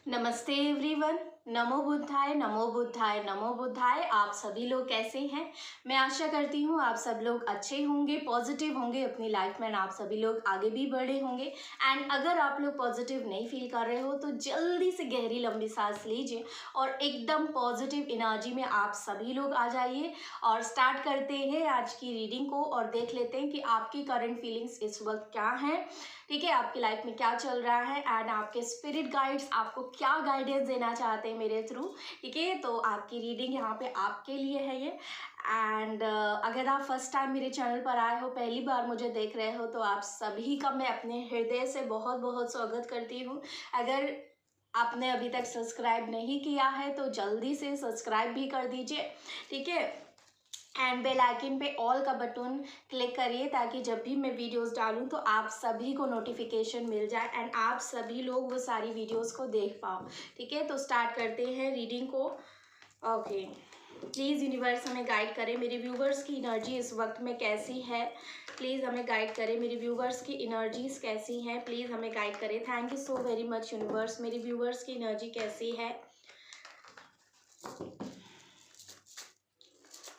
नमस्ते एवरीवन। नमो बुद्धाय नमो बुद्धाय नमो बुद्धाय। आप सभी लोग कैसे हैं? मैं आशा करती हूँ आप सब लोग अच्छे होंगे, पॉजिटिव होंगे अपनी लाइफ में, आप सभी लोग आगे भी बढ़े होंगे। एंड अगर आप लोग पॉजिटिव नहीं फील कर रहे हो तो जल्दी से गहरी लंबी सांस लीजिए और एकदम पॉजिटिव एनर्जी में आप सभी लोग आ जाइए और स्टार्ट करते हैं आज की रीडिंग को और देख लेते हैं कि आपकी करंट फीलिंग्स इस वक्त क्या हैं। ठीक है, आपकी लाइफ में क्या चल रहा है एंड आपके स्पिरिट गाइड्स आपको क्या गाइडेंस देना चाहते हैं मेरे थ्रू। ठीक है, तो आपकी रीडिंग यहाँ पे आपके लिए है ये। एंड अगर आप फर्स्ट टाइम मेरे चैनल पर आए हो, पहली बार मुझे देख रहे हो, तो आप सभी का मैं अपने हृदय से बहुत बहुत स्वागत करती हूँ। अगर आपने अभी तक सब्सक्राइब नहीं किया है तो जल्दी से सब्सक्राइब भी कर दीजिए। ठीक है, एंड बेल आइकन पे ऑल का बटन क्लिक करिए ताकि जब भी मैं वीडियोस डालूं तो आप सभी को नोटिफिकेशन मिल जाए एंड आप सभी लोग वो सारी वीडियोस को देख पाओ। ठीक है, तो स्टार्ट करते हैं रीडिंग को। ओके, प्लीज़ यूनिवर्स हमें गाइड करें, मेरे व्यूवर्स की एनर्जी इस वक्त में कैसी है। प्लीज़ हमें गाइड करें, मेरे व्यूवर्स की एनर्जीज कैसी हैं, प्लीज़ हमें गाइड करें। Thank you so very much universe. मेरे व्यूवर्स की एनर्जी कैसी है?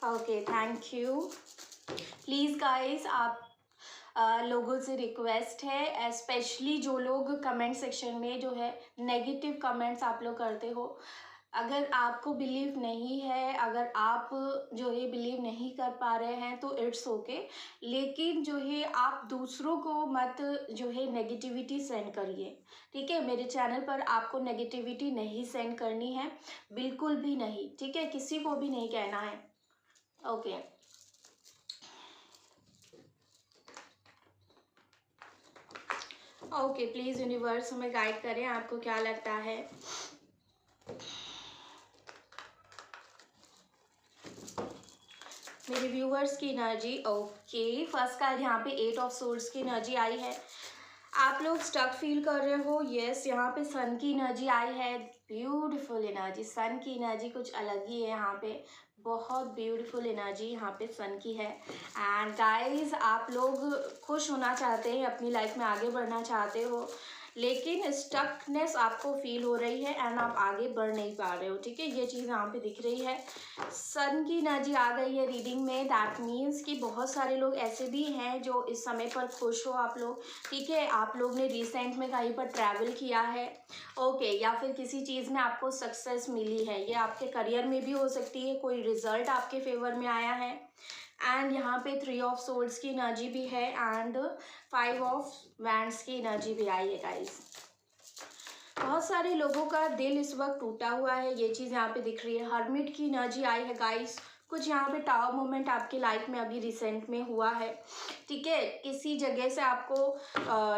Okay, thank you. Please guys, आप लोगों से रिक्वेस्ट है, स्पेशली जो लोग कमेंट सेक्शन में जो है नेगेटिव कमेंट्स आप लोग करते हो, अगर आपको बिलीव नहीं है, अगर आप जो है बिलीव नहीं कर पा रहे हैं तो इट्स ओके, लेकिन जो है आप दूसरों को मत जो है नेगेटिविटी सेंड करिए। ठीक है, मेरे चैनल पर आपको नेगेटिविटी नहीं सेंड करनी है, बिल्कुल भी नहीं। ठीक है, किसी को भी नहीं कहना है। ओके, ओके, प्लीज़ यूनिवर्स हमें गाइड करें, आपको क्या लगता है? मेरे व्यूवर्स की एनर्जी। ओके, फर्स्ट कार्ड यहाँ पे 8 ऑफ सोर्ड्स की एनर्जी आई है। आप लोग स्टक फील कर रहे हो। यस, यहाँ पे सन की एनर्जी आई है। ब्यूटीफुल एनर्जी, सन की एनर्जी कुछ अलग ही है यहाँ पे। बहुत ब्यूटीफुल एनर्जी यहाँ पे सन की है। एंड गाइस, आप लोग खुश होना चाहते हैं, अपनी लाइफ में आगे बढ़ना चाहते हो, लेकिन स्टकनेस आपको फील हो रही है एंड आप आगे बढ़ नहीं पा रहे हो। ठीक है, ये चीज़ यहाँ पे दिख रही है। सन की एनर्जी आ गई है रीडिंग में। दैट मीन्स कि बहुत सारे लोग ऐसे भी हैं जो इस समय पर खुश हो आप लोग। ठीक है, आप लोग ने रिसेंट में कहीं पर ट्रैवल किया है। ओके, या फिर किसी चीज़ में आपको सक्सेस मिली है, ये आपके करियर में भी हो सकती है, कोई रिजल्ट आपके फेवर में आया है। एंड यहाँ पे 3 ऑफ सोर्ड्स की एनर्जी भी है एंड 5 ऑफ वैंड्स की एनर्जी भी आई है गाइस। बहुत सारे लोगों का दिल इस वक्त टूटा हुआ है, ये चीज़ यहाँ पे दिख रही है। हर्मिट की एनर्जी आई है गाइस। कुछ यहाँ पे टावर मोमेंट आपकी लाइफ में अभी रिसेंट में हुआ है। ठीक है, किसी जगह से आपको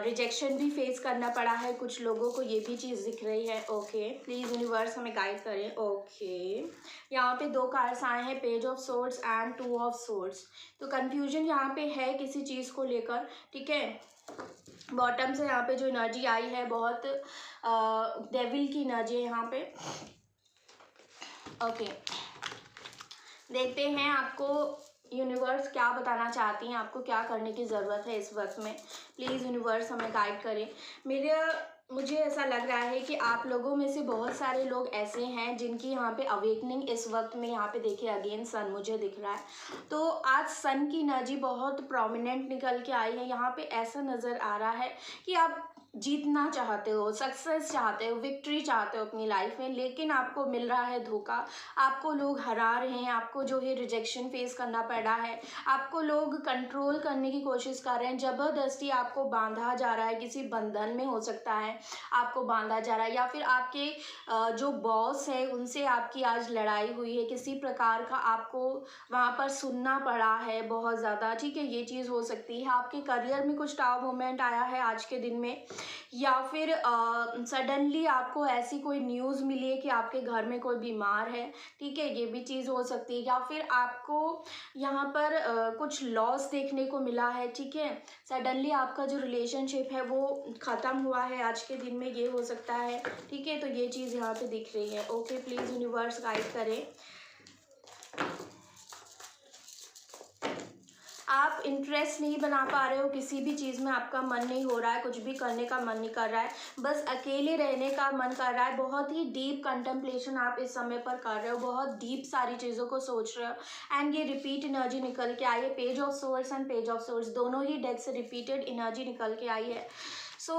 रिजेक्शन भी फेस करना पड़ा है कुछ लोगों को, ये भी चीज़ दिख रही है। ओके, प्लीज़ यूनिवर्स हमें गाइड करें। ओके, यहाँ पे 2 कार्ड्स आए हैं, page of swords and 2 of swords. तो कन्फ्यूजन यहाँ पे है किसी चीज़ को लेकर। ठीक है, बॉटम से यहाँ पे जो एनर्जी आई है, बहुत डेविल की एनर्जी है यहाँ पे। ओके, देखते हैं आपको यूनिवर्स क्या बताना चाहती हैं, आपको क्या करने की ज़रूरत है इस वक्त में। प्लीज़ यूनिवर्स हमें गाइड करें। मुझे ऐसा लग रहा है कि आप लोगों में से बहुत सारे लोग ऐसे हैं जिनकी यहाँ पे अवेकनिंग इस वक्त में, यहाँ पे देखिए अगेन सन मुझे दिख रहा है। तो आज सन की एनर्जी बहुत प्रोमिनेंट निकल के आई है। यहाँ पे ऐसा नज़र आ रहा है कि आप जीतना चाहते हो, सक्सेस चाहते हो, विक्ट्री चाहते हो अपनी लाइफ में, लेकिन आपको मिल रहा है धोखा। आपको लोग हरा रहे हैं, आपको जो है रिजेक्शन फेस करना पड़ रहा है, आपको लोग कंट्रोल करने की कोशिश कर रहे हैं, ज़बरदस्ती आपको बांधा जा रहा है, किसी बंधन में हो सकता है आपको बांधा जा रहा है, या फिर आपके जो बॉस है उनसे आपकी आज लड़ाई हुई है, किसी प्रकार का आपको वहाँ पर सुनना पड़ा है बहुत ज़्यादा। ठीक है, ये चीज़ हो सकती है। आपके करियर में कुछ टावर मोमेंट आया है आज के दिन में, या फिर सडनली आपको ऐसी कोई न्यूज़ मिली है कि आपके घर में कोई बीमार है। ठीक है, ये भी चीज़ हो सकती है। या फिर आपको यहाँ पर कुछ लॉस देखने को मिला है। ठीक है, सडनली आपका जो रिलेशनशिप है वो ख़त्म हुआ है आज के दिन में, ये हो सकता है। ठीक है, तो ये चीज़ यहाँ पे दिख रही है। ओके, प्लीज़ यूनिवर्स गाइड करें। आप इंटरेस्ट नहीं बना पा रहे हो किसी भी चीज़ में, आपका मन नहीं हो रहा है, कुछ भी करने का मन नहीं कर रहा है, बस अकेले रहने का मन कर रहा है। बहुत ही डीप कंटेम्पलेशन आप इस समय पर कर रहे हो, बहुत डीप सारी चीज़ों को सोच रहे हो। एंड ये रिपीट एनर्जी निकल के आई है, page of source and page of source दोनों ही डेक से रिपीटेड एनर्जी निकल के आई है। सो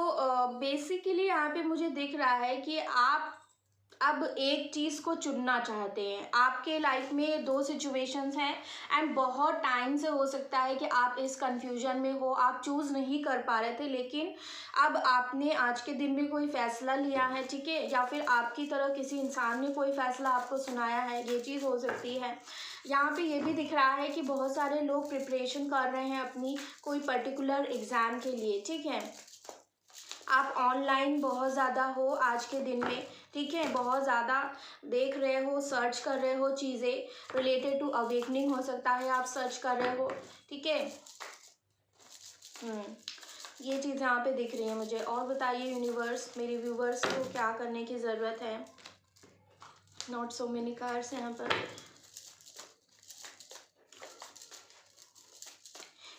बेसिकली यहाँ पे मुझे दिख रहा है कि आप अब एक चीज़ को चुनना चाहते हैं। आपके लाइफ में दो सिचुएशंस हैं एंड बहुत टाइम से हो सकता है कि आप इस कंफ्यूजन में हो, आप चूज़ नहीं कर पा रहे थे, लेकिन अब आपने आज के दिन में कोई फैसला लिया है, ठीक है, या फिर आपकी तरह किसी इंसान ने कोई फैसला आपको सुनाया है, ये चीज़ हो सकती है। यहाँ पे ये भी दिख रहा है कि बहुत सारे लोग प्रिपरेशन कर रहे हैं अपनी कोई पर्टिकुलर एग्ज़ाम के लिए, ठीक है। आप ऑनलाइन बहुत ज़्यादा हो आज के दिन में, ठीक है, बहुत ज़्यादा देख रहे हो, सर्च कर रहे हो, चीज़ें रिलेटेड टू अवेकनिंग हो सकता है आप सर्च कर रहे हो, ठीक है। ये चीज़ यहाँ पे दिख रही है मुझे। और बताइए यूनिवर्स, मेरे व्यूवर्स को क्या करने की ज़रूरत है। नॉट सो मेनी कार्ड्स यहाँ पर।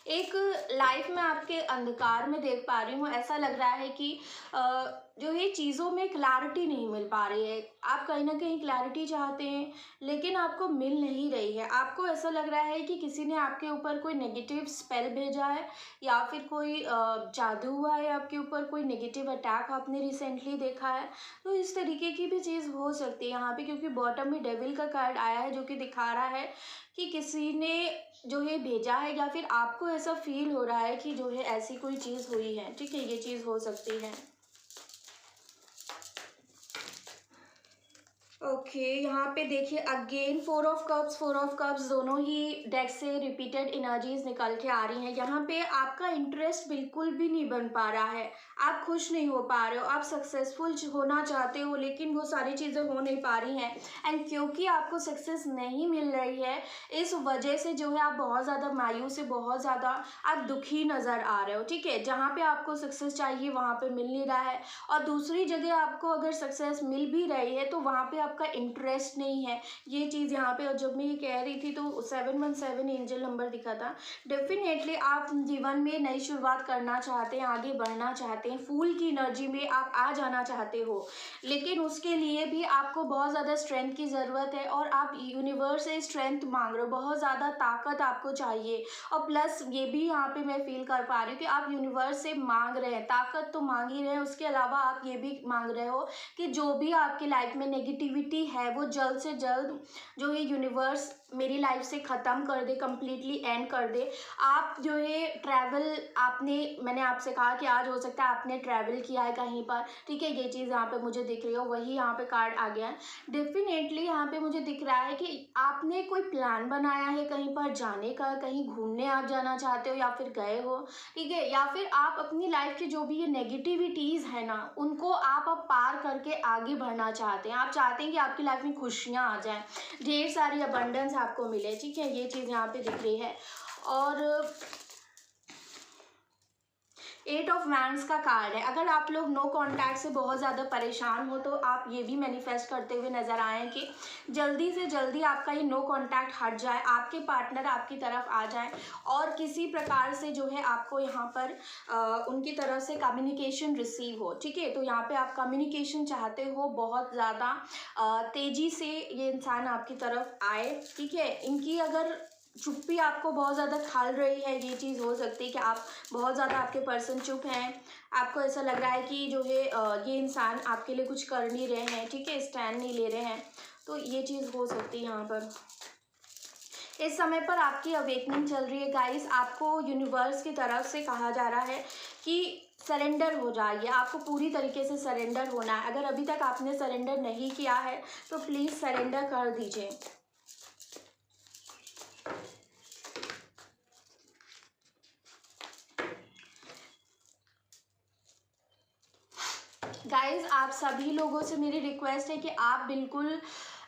एक लाइफ में आपके अंधकार में देख पा रही हूँ, ऐसा लग रहा है कि जो ये चीज़ों में क्लैरिटी नहीं मिल पा रही है। आप कहीं ना कहीं क्लैरिटी चाहते हैं लेकिन आपको मिल नहीं रही है। आपको ऐसा लग रहा है कि किसी ने आपके ऊपर कोई नेगेटिव स्पेल भेजा है या फिर कोई जादू हुआ है आपके ऊपर, कोई नेगेटिव अटैक आपने रिसेंटली देखा है। तो इस तरीके की भी चीज़ हो सकती है यहाँ पे, क्योंकि बॉटम में डेविल का कार्ड आया है जो कि दिखा रहा है कि किसी ने जो है भेजा है या फिर आपको ऐसा फील हो रहा है कि जो है ऐसी कोई चीज़ हुई है, ठीक है, ये चीज़ हो सकती है। ओके यहाँ पे देखिए अगेन फोर ऑफ कप्स दोनों ही डेक से रिपीटेड एनर्जीज निकल के आ रही हैं। यहाँ पे आपका इंटरेस्ट बिल्कुल भी नहीं बन पा रहा है, आप खुश नहीं हो पा रहे हो, आप सक्सेसफुल होना चाहते हो लेकिन वो सारी चीज़ें हो नहीं पा रही हैं। एंड क्योंकि आपको सक्सेस नहीं मिल रही है इस वजह से जो है आप बहुत ज़्यादा मायूस है, बहुत ज़्यादा आप दुखी नज़र आ रहे हो, ठीक है। जहाँ पे आपको सक्सेस चाहिए वहाँ पे मिल नहीं रहा है, और दूसरी जगह आपको अगर सक्सेस मिल भी रही है तो वहाँ पे आपका इंटरेस्ट नहीं है, ये चीज़ यहाँ पे। और जब मैं ये कह रही थी तो 717 एंजल नंबर दिखा था। डेफिनेटली आप जीवन में नई शुरुआत करना चाहते हैं, आगे बढ़ना चाहते हैं, फूल की एनर्जी में आप आ जाना चाहते हो, लेकिन उसके लिए भी आपको बहुत ज़्यादा स्ट्रेंथ की ज़रूरत है और आप यूनिवर्स से स्ट्रेंथ मांग रहे हो, बहुत ज़्यादा ताकत आपको चाहिए। और प्लस ये भी यहाँ पे मैं फील कर पा रही हूँ कि आप यूनिवर्स से मांग रहे हैं, ताकत तो मांग ही रहे हैं, उसके अलावा आप ये भी मांग रहे हो कि जो भी आपकी लाइफ में नेगेटिविटी है वो जल्द से जल्द जो है यूनिवर्स मेरी लाइफ से ख़त्म कर दे, कम्प्लीटली एंड कर दे। आप जो है ट्रैवल मैंने आपसे कहा कि आज हो सकता है आपने ट्रैवल किया है कहीं पर, ठीक है, ये चीज़ यहाँ पे मुझे दिख रही हो, वही यहाँ पे कार्ड आ गया है। डेफिनेटली यहाँ पे मुझे दिख रहा है कि आपने कोई प्लान बनाया है कहीं पर जाने का, कहीं घूमने आप जाना चाहते हो या फिर गए हो, ठीक है, या फिर आप अपनी लाइफ की जो भी ये नेगेटिविटीज़ है ना उनको आप अब पार करके आगे बढ़ना चाहते हैं। आप चाहते हैं कि आपकी लाइफ में खुशियाँ आ जाएं, ढेर सारी अबंडेंस आपको मिले, ठीक है, ये चीज़ यहाँ पे दिख रही है। और 8 ऑफ वैंड्स का कार्ड है। अगर आप लोग नो कांटेक्ट से बहुत ज़्यादा परेशान हो तो आप ये भी मैनिफेस्ट करते हुए नज़र आए हैं कि जल्दी से जल्दी आपका ये नो कांटेक्ट हट जाए, आपके पार्टनर आपकी तरफ आ जाए और किसी प्रकार से जो है आपको यहाँ पर उनकी तरफ से कम्युनिकेशन रिसीव हो, ठीक है। तो यहाँ पे आप कम्युनिकेशन चाहते हो, बहुत ज़्यादा तेज़ी से ये इंसान आपकी तरफ आए, ठीक है। इनकी अगर चुप्पी आपको बहुत ज़्यादा खाल रही है, ये चीज़ हो सकती है कि आप बहुत ज़्यादा आपके पर्सन चुप हैं, आपको ऐसा लग रहा है कि जो है ये इंसान आपके लिए कुछ कर नहीं रहे हैं, ठीक है, स्टैंड नहीं ले रहे हैं, तो ये चीज़ हो सकती है यहाँ पर। इस समय पर आपकी अवेकनिंग चल रही है गाइस, आपको यूनिवर्स की तरफ से कहा जा रहा है कि सरेंडर हो जाइए, आपको पूरी तरीके से सरेंडर होना है। अगर अभी तक आपने सरेंडर नहीं किया है तो प्लीज़ सरेंडर कर दीजिए। गाइज आप सभी लोगों से मेरी रिक्वेस्ट है कि आप बिल्कुल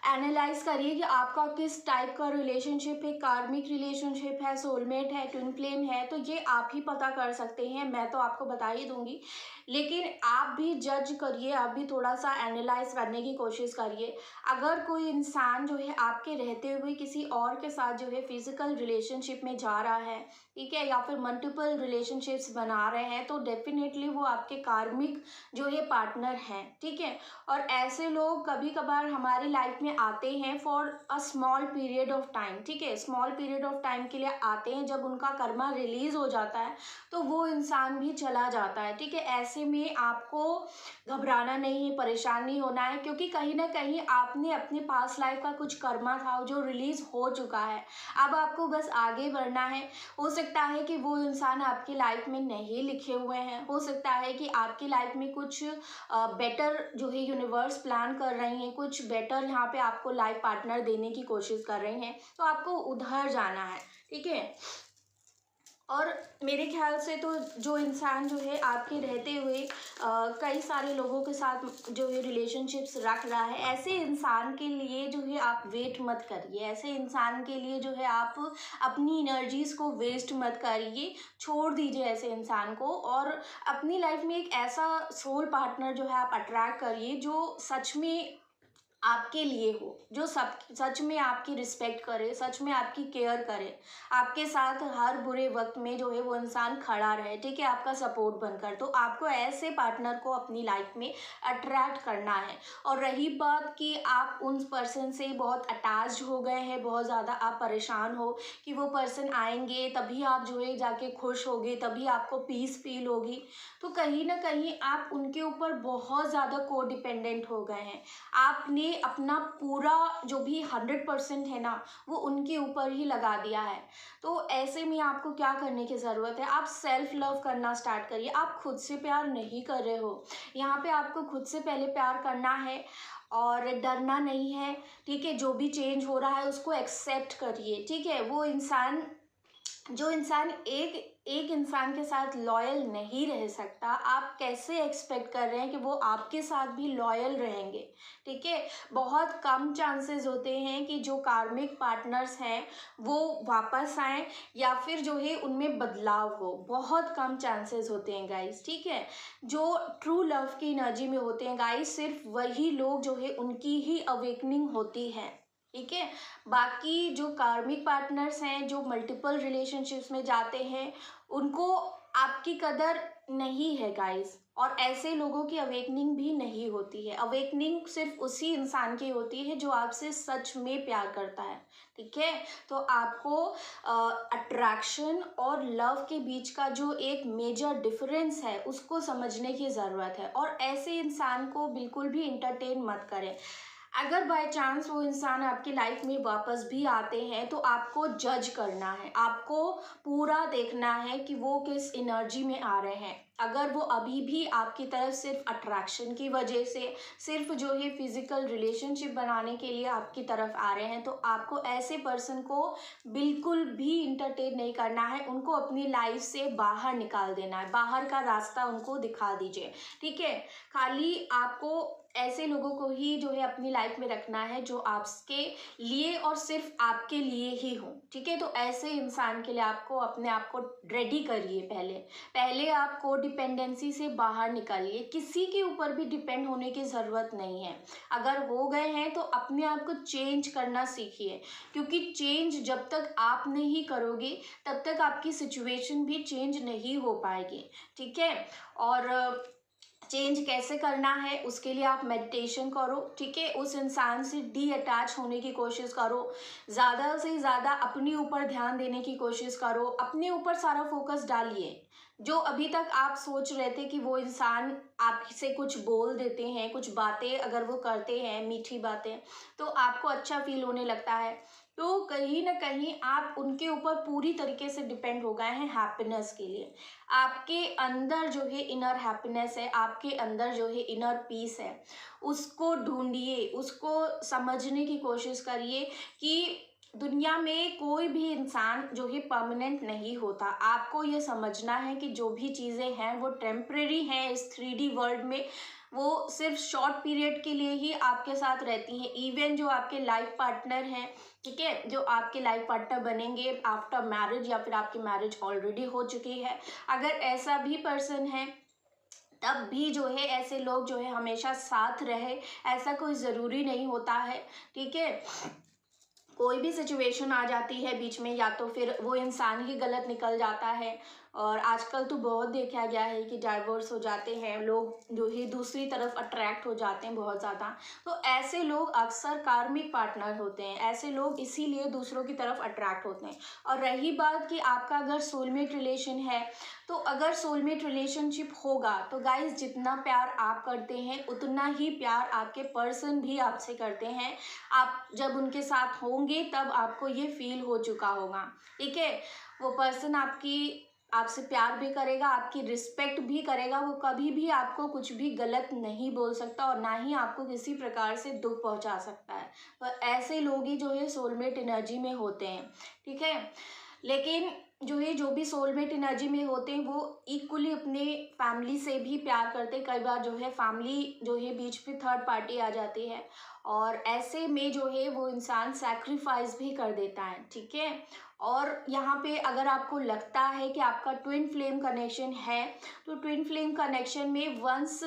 एनालाइज करिए कि आपका किस टाइप का रिलेशनशिप है, कार्मिक रिलेशनशिप है, सोलमेट है, ट्विन फ्लेम है, तो ये आप ही पता कर सकते हैं, मैं तो आपको बता ही दूंगी। लेकिन आप भी जज करिए, आप भी थोड़ा सा एनालाइज करने की कोशिश करिए। अगर कोई इंसान जो है आपके रहते हुए किसी और के साथ जो है फिजिकल रिलेशनशिप में जा रहा है, ठीक है, या फिर मल्टीपल रिलेशनशिप्स बना रहे हैं, तो डेफिनेटली वो आपके कार्मिक जो है पार्टनर हैं, ठीक है। और ऐसे लोग कभी कभार हमारी लाइफ में आते हैं for a small period of time, ठीक है, स्मॉल पीरियड ऑफ टाइम के लिए आते हैं। जब उनका कर्मा रिलीज हो जाता है तो वो इंसान भी चला जाता है, ठीक है। ऐसे में आपको घबराना नहीं है, परेशान नहीं होना है, क्योंकि कहीं ना कहीं आपने अपने पास्ट लाइफ का कुछ कर्मा था जो रिलीज हो चुका है। अब आपको बस आगे बढ़ना है। हो सकता है कि वो इंसान आपकी लाइफ में नहीं लिखे हुए हैं, हो सकता है कि आपकी लाइफ में कुछ बेटर जो है यूनिवर्स प्लान कर रही हैं, कुछ बेटर यहाँ पे आपको लाइफ पार्टनर देने की कोशिश कर रही हैं, तो आपको उधर जाना है, ठीक है। और मेरे ख्याल से तो जो इंसान जो है आपके रहते हुए कई सारे लोगों के साथ जो है रिलेशनशिप्स रख रहा है, ऐसे इंसान के लिए जो है आप वेट मत करिए, ऐसे इंसान के लिए जो है आप अपनी एनर्जीज को वेस्ट मत करिए, छोड़ दीजिए ऐसे इंसान को। और अपनी लाइफ में एक ऐसा सोल पार्टनर जो है आप अट्रैक्ट करिए जो सच में आपके लिए हो, जो सब सच में आपकी रिस्पेक्ट करे, सच में आपकी केयर करे, आपके साथ हर बुरे वक्त में जो है वो इंसान खड़ा रहे, ठीक है, आपका सपोर्ट बनकर। तो आपको ऐसे पार्टनर को अपनी लाइफ में अट्रैक्ट करना है। और रही बात कि आप उन पर्सन से बहुत अटैच्ड हो गए हैं, बहुत ज़्यादा आप परेशान हो कि वो पर्सन आएंगे तभी आप जो है जाके खुश होगे, तभी आपको पीस फील होगी, तो कहीं ना कहीं आप उनके ऊपर बहुत ज़्यादा को डिपेंडेंट हो गए हैं। आपने अपना पूरा जो भी 100% है ना, वो उनके ऊपर ही लगा दिया है। तो ऐसे में आपको क्या करने की ज़रूरत है, आप सेल्फ लव करना स्टार्ट करिए। आप खुद से प्यार नहीं कर रहे हो, यहाँ पे आपको खुद से पहले प्यार करना है और डरना नहीं है, ठीक है। जो भी चेंज हो रहा है उसको एक्सेप्ट करिए, ठीक है। वो इंसान जो इंसान एक इंसान के साथ लॉयल नहीं रह सकता, आप कैसे एक्सपेक्ट कर रहे हैं कि वो आपके साथ भी लॉयल रहेंगे, ठीक है। बहुत कम चांसेस होते हैं कि जो कार्मिक पार्टनर्स हैं वो वापस आएं या फिर जो है उनमें बदलाव हो, बहुत कम चांसेस होते हैं गाइस, ठीक है। जो ट्रू लव की एनर्जी में होते हैं गाइस, सिर्फ वही लोग जो है उनकी ही अवेकनिंग होती है, ठीक है। बाकी जो कार्मिक पार्टनर्स हैं जो मल्टीपल रिलेशनशिप्स में जाते हैं, उनको आपकी कदर नहीं है गाइस। और ऐसे लोगों की अवेकनिंग भी नहीं होती है। अवेकनिंग सिर्फ उसी इंसान की होती है जो आपसे सच में प्यार करता है, ठीक है। तो आपको अट्रैक्शन और लव के बीच का जो एक मेजर डिफरेंस है उसको समझने की ज़रूरत है। और ऐसे इंसान को बिल्कुल भी इंटरटेन मत करें। अगर बाय चांस वो इंसान आपकी लाइफ में वापस भी आते हैं तो आपको जज करना है, आपको पूरा देखना है कि वो किस एनर्जी में आ रहे हैं। अगर वो अभी भी आपकी तरफ सिर्फ अट्रैक्शन की वजह से, सिर्फ जो है फिजिकल रिलेशनशिप बनाने के लिए आपकी तरफ आ रहे हैं, तो आपको ऐसे पर्सन को बिल्कुल भी इंटरटेन नहीं करना है। उनको अपनी लाइफ से बाहर निकाल देना है, बाहर का रास्ता उनको दिखा दीजिए, ठीक है। खाली आपको ऐसे लोगों को ही जो है अपनी लाइफ में रखना है जो आपके लिए और सिर्फ आपके लिए ही हो, ठीक है। तो ऐसे इंसान के लिए आपको अपने आप को रेडी करिए। पहले आप को डिपेंडेंसी से बाहर निकालिए, किसी के ऊपर भी डिपेंड होने की ज़रूरत नहीं है। अगर हो गए हैं तो अपने आप को चेंज करना सीखिए, क्योंकि चेंज जब तक आप नहीं करोगे तब तक आपकी सिचुएशन भी चेंज नहीं हो पाएगी, ठीक है। और चेंज कैसे करना है उसके लिए आप मेडिटेशन करो, ठीक है। उस इंसान से डी अटैच होने की कोशिश करो, ज़्यादा से ज़्यादा अपने ऊपर ध्यान देने की कोशिश करो, अपने ऊपर सारा फोकस डालिए। जो अभी तक आप सोच रहे थे कि वो इंसान आपसे कुछ बोल देते हैं, कुछ बातें अगर वो करते हैं मीठी बातें, तो आपको अच्छा फील होने लगता है, तो कहीं ना कहीं आप उनके ऊपर पूरी तरीके से डिपेंड हो गए हैं हैप्पीनेस के लिए। आपके अंदर जो है इनर हैप्पीनेस है, आपके अंदर जो है इनर पीस है, उसको ढूंढिए, उसको समझने की कोशिश करिए कि दुनिया में कोई भी इंसान जो है परमानेंट नहीं होता। आपको ये समझना है कि जो भी चीज़ें हैं वो टेम्परेरी हैं इस 3D वर्ल्ड में। वो सिर्फ शॉर्ट पीरियड के लिए ही आपके साथ रहती हैं। इवन जो आपके लाइफ पार्टनर हैं, ठीक है, जो आपके लाइफ पार्टनर बनेंगे आफ्टर मैरिज या फिर आपकी मैरिज ऑलरेडी हो चुकी है, अगर ऐसा भी पर्सन है तब भी जो है ऐसे लोग जो है हमेशा साथ रहे, ऐसा कोई ज़रूरी नहीं होता है, ठीक है। कोई भी सिचुएशन आ जाती है बीच में, या तो फिर वो इंसान ही गलत निकल जाता है, और आजकल तो बहुत देखा गया है कि डाइवोर्स हो जाते हैं लोग, जो ही दूसरी तरफ अट्रैक्ट हो जाते हैं बहुत ज़्यादा। तो ऐसे लोग अक्सर कार्मिक पार्टनर होते हैं, ऐसे लोग इसीलिए दूसरों की तरफ अट्रैक्ट होते हैं। और रही बात कि आपका अगर सोलमेट रिलेशन है, तो अगर सोलमेट रिलेशनशिप होगा तो गाइस जितना प्यार आप करते हैं उतना ही प्यार आपके पर्सन भी आपसे करते हैं। आप जब उनके साथ होंगे तब आपको ये फील हो चुका होगा, ठीक है। वो पर्सन आपसे प्यार भी करेगा, आपकी रिस्पेक्ट भी करेगा, वो कभी भी आपको कुछ भी गलत नहीं बोल सकता और ना ही आपको किसी प्रकार से दुख पहुंचा सकता है। तो ऐसे लोग ही जो है सोलमेट एनर्जी में होते हैं, ठीक है। लेकिन जो भी सोलमेट एनर्जी में होते हैं वो इक्वली अपने फैमिली से भी प्यार करते हैं। कई बार जो है फैमिली जो है बीच में थर्ड पार्टी आ जाती है, और ऐसे में जो है वो इंसान सैक्रिफाइस भी कर देता है, ठीक है। और यहाँ पे अगर आपको लगता है कि आपका ट्विन फ्लेम कनेक्शन है, तो ट्विन फ्लेम कनेक्शन में वंस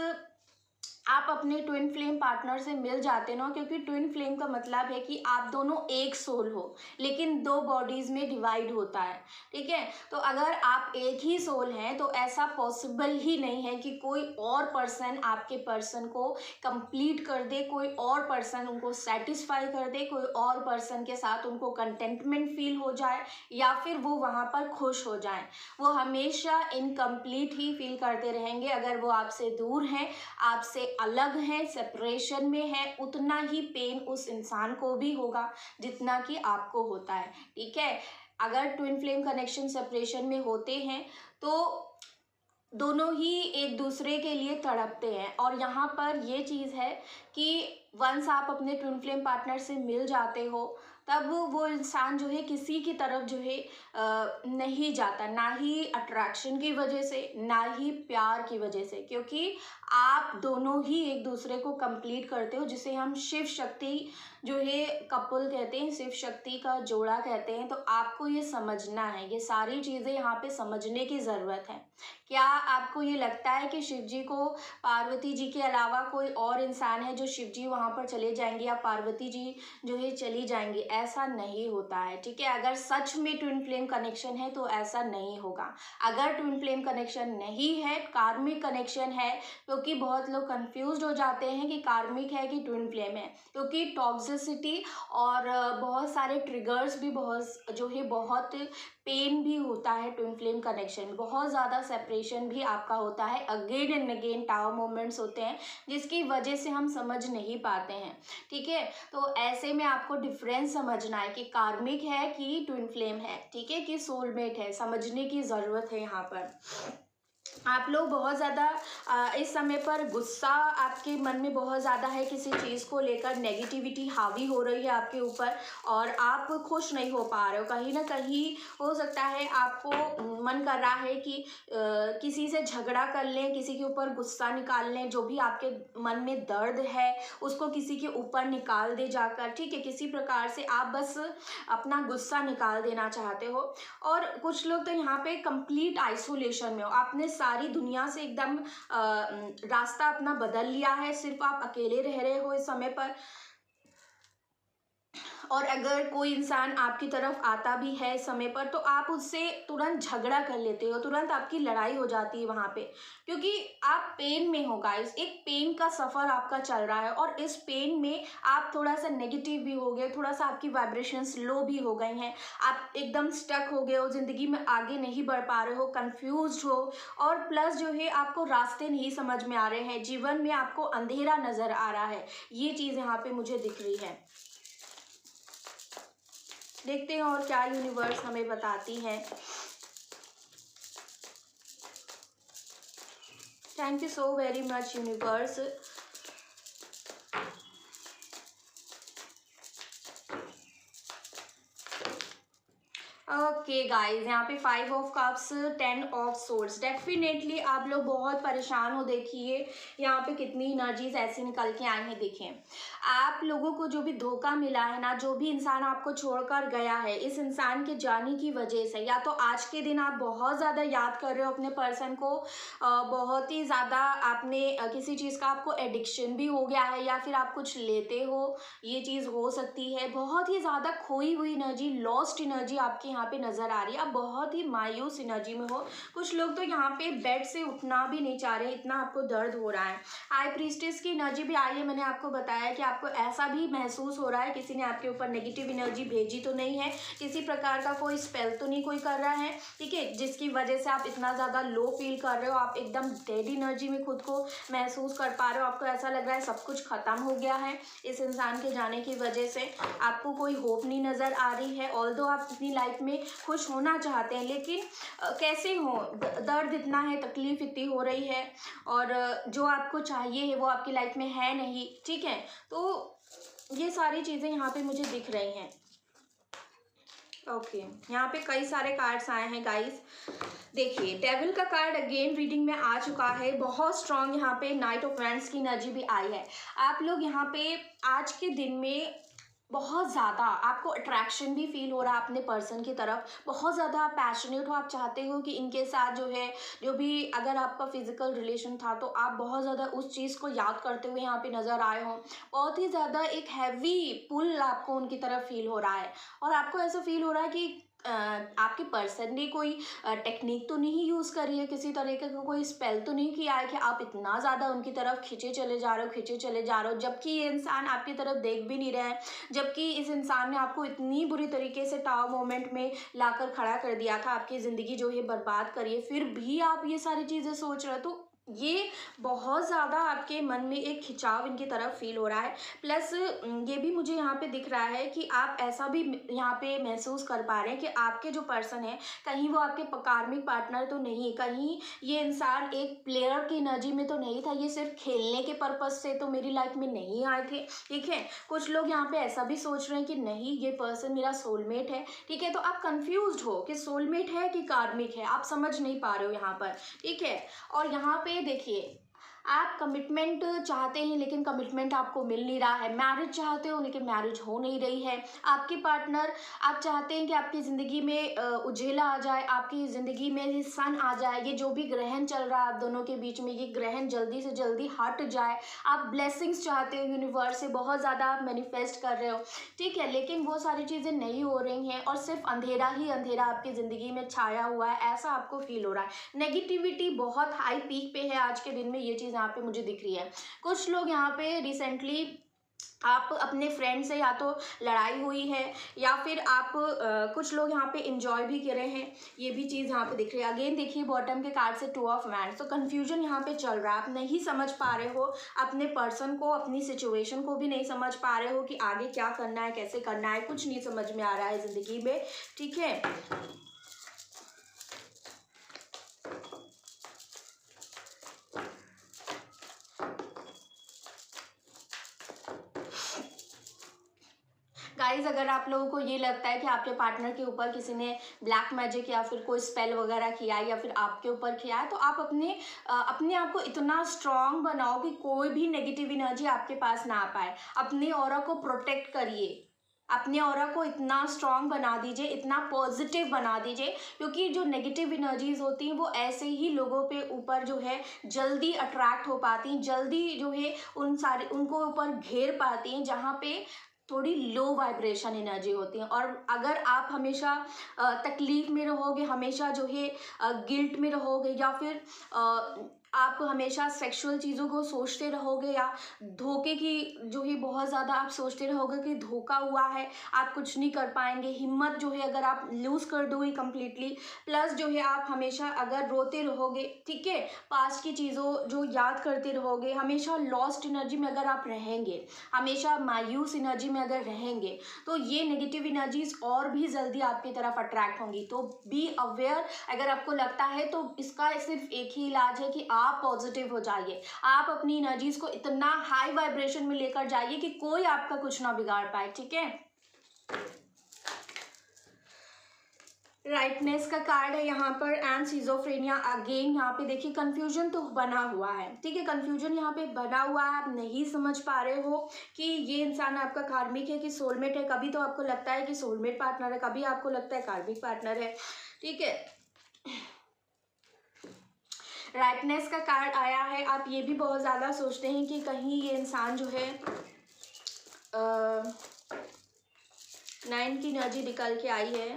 आप अपने ट्विन फ्लेम पार्टनर से मिल जाते ना, क्योंकि ट्विन फ्लेम का मतलब है कि आप दोनों एक सोल हो लेकिन दो बॉडीज में डिवाइड होता है, ठीक है। तो अगर आप एक ही सोल हैं तो ऐसा पॉसिबल ही नहीं है कि कोई और पर्सन आपके पर्सन को कंप्लीट कर दे, कोई और पर्सन उनको सेटिस्फाई कर दे, कोई और पर्सन के साथ उनको कंटेंटमेंट फील हो जाए या फिर वो वहाँ पर खुश हो जाए। वो हमेशा इनकम्प्लीट ही फील करते रहेंगे अगर वो आपसे दूर हैं, आपसे अलग है, सेपरेशन में है। उतना ही पेन उस इंसान को भी होगा जितना कि आपको होता है, ठीक है। अगर ट्विन फ्लेम कनेक्शन सेपरेशन में होते हैं तो दोनों ही एक दूसरे के लिए तड़पते हैं। और यहाँ पर ये चीज़ है कि वंस आप अपने ट्विन फ्लेम पार्टनर से मिल जाते हो तब वो इंसान जो है किसी की तरफ जो है नहीं जाता, ना ही अट्रैक्शन की वजह से ना ही प्यार की वजह से, क्योंकि आप दोनों ही एक दूसरे को कंप्लीट करते हो, जिसे हम शिव शक्ति जो है कपल कहते हैं, शिव शक्ति का जोड़ा कहते हैं। तो आपको ये समझना है, ये सारी चीज़ें यहाँ पे समझने की ज़रूरत है। क्या आपको ये लगता है कि शिव जी को पार्वती जी के अलावा कोई और इंसान है जो शिव जी वहाँ पर चले जाएंगे या पार्वती जी जो है चली जाएंगी? ऐसा नहीं होता है, ठीक है। अगर सच में ट्विन फ्लेम कनेक्शन है तो ऐसा नहीं होगा। अगर ट्विन फ्लेम कनेक्शन नहीं है, कार्मिक कनेक्शन है, क्योंकि बहुत लोग कंफ्यूज हो जाते हैं कि कार्मिक है कि ट्विन फ्लेम है, क्योंकि टॉक्सिसिटी और बहुत सारे ट्रिगर्स भी बहुत पेन भी होता है ट्विन फ्लेम कनेक्शन, बहुत ज़्यादा सेपरेशन भी आपका होता है, again and again tower moments होते हैं जिसकी वजह से हम समझ नहीं पाते हैं, ठीक है। तो ऐसे में आपको डिफरेंस समझना है कि कार्मिक है कि ट्विन फ्लेम है, ठीक है, कि सोलमेट है, समझने की ज़रूरत है यहाँ पर। आप लोग बहुत ज़्यादा इस समय पर गुस्सा आपके मन में बहुत ज़्यादा है, किसी चीज़ को लेकर नेगेटिविटी हावी हो रही है आपके ऊपर और आप खुश नहीं हो पा रहे हो। कहीं ना कहीं हो सकता है आपको मन कर रहा है कि किसी से झगड़ा कर लें, किसी के ऊपर गुस्सा निकाल लें, जो भी आपके मन में दर्द है उसको किसी के ऊपर निकाल दे जाकर, ठीक है। किसी प्रकार से आप बस अपना गुस्सा निकाल देना चाहते हो। और कुछ लोग तो यहाँ पे कंप्लीट आइसोलेशन में हो, आपने सारी दुनिया से एकदम रास्ता अपना बदल लिया है, सिर्फ आप अकेले रह रहे हो इस समय पर। और अगर कोई इंसान आपकी तरफ आता भी है समय पर तो आप उससे तुरंत झगड़ा कर लेते हो, तुरंत आपकी लड़ाई हो जाती है वहाँ पे, क्योंकि आप पेन में हो गाइस। एक पेन का सफ़र आपका चल रहा है और इस पेन में आप थोड़ा सा नेगेटिव भी हो गए, थोड़ा सा आपकी वाइब्रेशंस लो भी हो गई हैं, आप एकदम स्टक हो गए हो, ज़िंदगी में आगे नहीं बढ़ पा रहे हो, कन्फ्यूज हो, और प्लस जो है आपको रास्ते नहीं समझ में आ रहे हैं, जीवन में आपको अंधेरा नज़र आ रहा है। ये चीज़ यहाँ पे मुझे दिख रही है। देखते हैं और क्या यूनिवर्स हमें बताती है। Thank you so very much universe. Okay guys, यहाँ पे 5 of cups, 10 of swords. Definitely आप लोग बहुत परेशान हो। देखिए यहाँ पे कितनी एनर्जीज ऐसी निकल के आई हैं। देखिए आप लोगों को जो भी धोखा मिला है ना, जो भी इंसान आपको छोड़कर गया है, इस इंसान के जाने की वजह से या तो आज के दिन आप बहुत ज़्यादा याद कर रहे हो अपने पर्सन को, बहुत ही ज़्यादा आपने किसी चीज़ का आपको एडिक्शन भी हो गया है, या फिर आप कुछ लेते हो, ये चीज़ हो सकती है। बहुत ही ज़्यादा खोई हुई एनर्जी, लॉस्ट एनर्जी आपके यहाँ पे नज़र आ रही है। आप बहुत ही मायूस एनर्जी में हो। कुछ लोग तो यहाँ पे बेड से उठना भी नहीं चाह रहे, इतना आपको दर्द हो रहा है। हाई प्रीस्टेस की एनर्जी भी आई है। मैंने आपको बताया कि आपको ऐसा भी महसूस हो रहा है किसी ने आपके ऊपर नेगेटिव एनर्जी भेजी तो नहीं है, किसी प्रकार का कोई स्पेल तो नहीं कोई कर रहा है, ठीक है, जिसकी वजह से आप इतना ज़्यादा लो फील कर रहे हो। आप एकदम डेड एनर्जी में खुद को महसूस कर पा रहे हो। आपको ऐसा लग रहा है सब कुछ ख़त्म हो गया है इस इंसान के जाने की वजह से। आपको कोई होप नहीं नज़र आ रही है। ऑल्दो आप अपनी लाइफ में खुश होना चाहते हैं, लेकिन कैसे हो, दर्द इतना है, तकलीफ इतनी हो रही है, और जो आपको चाहिए है वो आपकी लाइफ में है नहीं, ठीक है। तो ये सारी चीज़ें यहाँ पे मुझे दिख रही हैं। ओके, यहाँ पे कई सारे कार्ड्स आए हैं गाइस। देखिए डेविल का कार्ड अगेन रीडिंग में आ चुका है, बहुत स्ट्रांग। यहाँ पे नाइट ऑफ वैंड्स की एनर्जी भी आई है। आप लोग यहाँ पे आज के दिन में बहुत ज़्यादा आपको अट्रैक्शन भी फील हो रहा है अपने पर्सन की तरफ। बहुत ज़्यादा आप पैशनेट हो, आप चाहते हो कि इनके साथ जो है, जो भी अगर आपका फिजिकल रिलेशन था तो आप बहुत ज़्यादा उस चीज़ को याद करते हुए यहाँ पे नज़र आए हो। बहुत ही ज़्यादा एक हैवी पुल आपको उनकी तरफ फील हो रहा है, और आपको ऐसा फील हो रहा है कि आपके पर्सन ने कोई टेक्निक तो नहीं यूज़ करी है, किसी तरीके का कोई स्पेल तो नहीं किया है कि आप इतना ज़्यादा उनकी तरफ खींचे चले जा रहे हो, खींचे चले जा रहे हो, जबकि ये इंसान आपकी तरफ देख भी नहीं रहा है। जबकि इस इंसान ने आपको इतनी बुरी तरीके से टाव मोमेंट में लाकर खड़ा कर दिया था, आपकी ज़िंदगी जो है बर्बाद करी है, फिर भी आप ये सारी चीज़ें सोच रहे हो। तो ये बहुत ज़्यादा आपके मन में एक खिंचाव इनकी तरफ फील हो रहा है। प्लस ये भी मुझे यहाँ पे दिख रहा है कि आप ऐसा भी यहाँ पे महसूस कर पा रहे हैं कि आपके जो पर्सन है, कहीं वो आपके कार्मिक पार्टनर तो नहीं, कहीं ये इंसान एक प्लेयर की एनर्जी में तो नहीं था, ये सिर्फ खेलने के पर्पज़ से तो मेरी लाइफ में नहीं आए थे, ठीक है। कुछ लोग यहाँ पे ऐसा भी सोच रहे हैं कि नहीं, ये पर्सन मेरा सोलमेट है, ठीक है। तो आप कंफ्यूज्ड हो कि सोलमेट है कि कार्मिक है, आप समझ नहीं पा रहे हो यहाँ पर, ठीक है। और यहाँ पे देखिए आप कमिटमेंट चाहते हैं, लेकिन कमिटमेंट आपको मिल नहीं रहा है। मैरिज चाहते हो, लेकिन मैरिज हो नहीं रही है। आपके पार्टनर, आप चाहते हैं कि आपकी ज़िंदगी में उजेला आ जाए, आपकी ज़िंदगी में सन आ जाए। ये जो भी ग्रहण चल रहा है आप दोनों के बीच में, ये ग्रहण जल्दी से जल्दी हट जाए। आप ब्लेसिंग्स चाहते हो यूनिवर्स से, बहुत ज़्यादा आप मैनिफेस्ट कर रहे हो, ठीक है, लेकिन वो सारी चीज़ें नहीं हो रही हैं, और सिर्फ अंधेरा ही अंधेरा आपकी ज़िंदगी में छाया हुआ है, ऐसा आपको फील हो रहा है। नेगेटिविटी बहुत हाई पीक पे है आज के दिन में, ये चीज़ यहाँ पे मुझे दिख रही है। कुछ लोग यहाँ पे रिसेंटली आप अपने फ्रेंड से या तो लड़ाई हुई है, या फिर आप कुछ लोग यहाँ पे इंजॉय भी कर रहे हैं, ये भी चीज़ यहाँ पे दिख रही है। अगेन देखिए बॉटम के कार्ड से 2 ऑफ वैंड्स, तो कन्फ्यूजन यहाँ पे चल रहा है। आप नहीं समझ पा रहे हो अपने पर्सन को, अपनी सिचुएशन को भी नहीं समझ पा रहे हो कि आगे क्या करना है, कैसे करना है, कुछ नहीं समझ में आ रहा है ज़िंदगी में, ठीक है। गाइज अगर आप लोगों को ये लगता है कि आपके पार्टनर के ऊपर किसी ने ब्लैक मैजिक या फिर कोई स्पेल वगैरह किया है, या फिर आपके ऊपर किया है, तो आप अपने आप को इतना स्ट्रांग बनाओ कि कोई भी नेगेटिव एनर्जी आपके पास ना आ पाए। अपने ऑरा को प्रोटेक्ट करिए, अपने ऑरा को इतना स्ट्रांग बना दीजिए, इतना पॉजिटिव बना दीजिए, क्योंकि जो नेगेटिव एनर्जीज होती हैं वो ऐसे ही लोगों पे ऊपर जो है जल्दी अट्रैक्ट हो पाती हैं, जल्दी जो है उनको ऊपर घेर पाती हैं, जहाँ पे थोड़ी लो वाइब्रेशन एनर्जी होती है। और अगर आप हमेशा तकलीफ में रहोगे, हमेशा जो है गिल्ट में रहोगे, या फिर आप हमेशा सेक्सुअल चीज़ों को सोचते रहोगे, या धोखे की जो है बहुत ज़्यादा आप सोचते रहोगे कि धोखा हुआ है, आप कुछ नहीं कर पाएंगे, हिम्मत जो है अगर आप लूज़ कर दोगे कम्प्लीटली। प्लस जो है आप हमेशा अगर रोते रहोगे, ठीक है, पास्ट की चीज़ों जो याद करते रहोगे, हमेशा लॉस्ट एनर्जी में अगर आप रहेंगे, हमेशा मायूस एनर्जी में अगर रहेंगे, तो ये नेगेटिव एनर्जीज और भी जल्दी आपकी तरफ अट्रैक्ट होंगी। तो बी अवेयर। अगर आपको लगता है तो इसका सिर्फ एक ही इलाज है कि आप पॉजिटिव हो जाइए, आप अपनी एनर्जीज को इतना हाई वाइब्रेशन में लेकर जाइए कि कोई आपका कुछ ना बिगाड़ पाए, ठीक है। राइटनेस का कार्ड है यहाँ पर एंड सिजोफ्रेनिया। अगेन यहाँ पे देखिए कंफ्यूजन तो बना हुआ है, ठीक है, कंफ्यूजन यहाँ पे बना हुआ है। आप नहीं समझ पा रहे हो कि ये इंसान आपका कार्मिक है कि सोलमेट है। कभी तो आपको लगता है कि सोलमेट पार्टनर है, कभी आपको लगता है कार्मिक पार्टनर है, ठीक है। राइटनेस का कार्ड आया है। आप ये भी बहुत ज़्यादा सोचते हैं कि कहीं ये इंसान जो है 9 की एनर्जी निकल के आई है।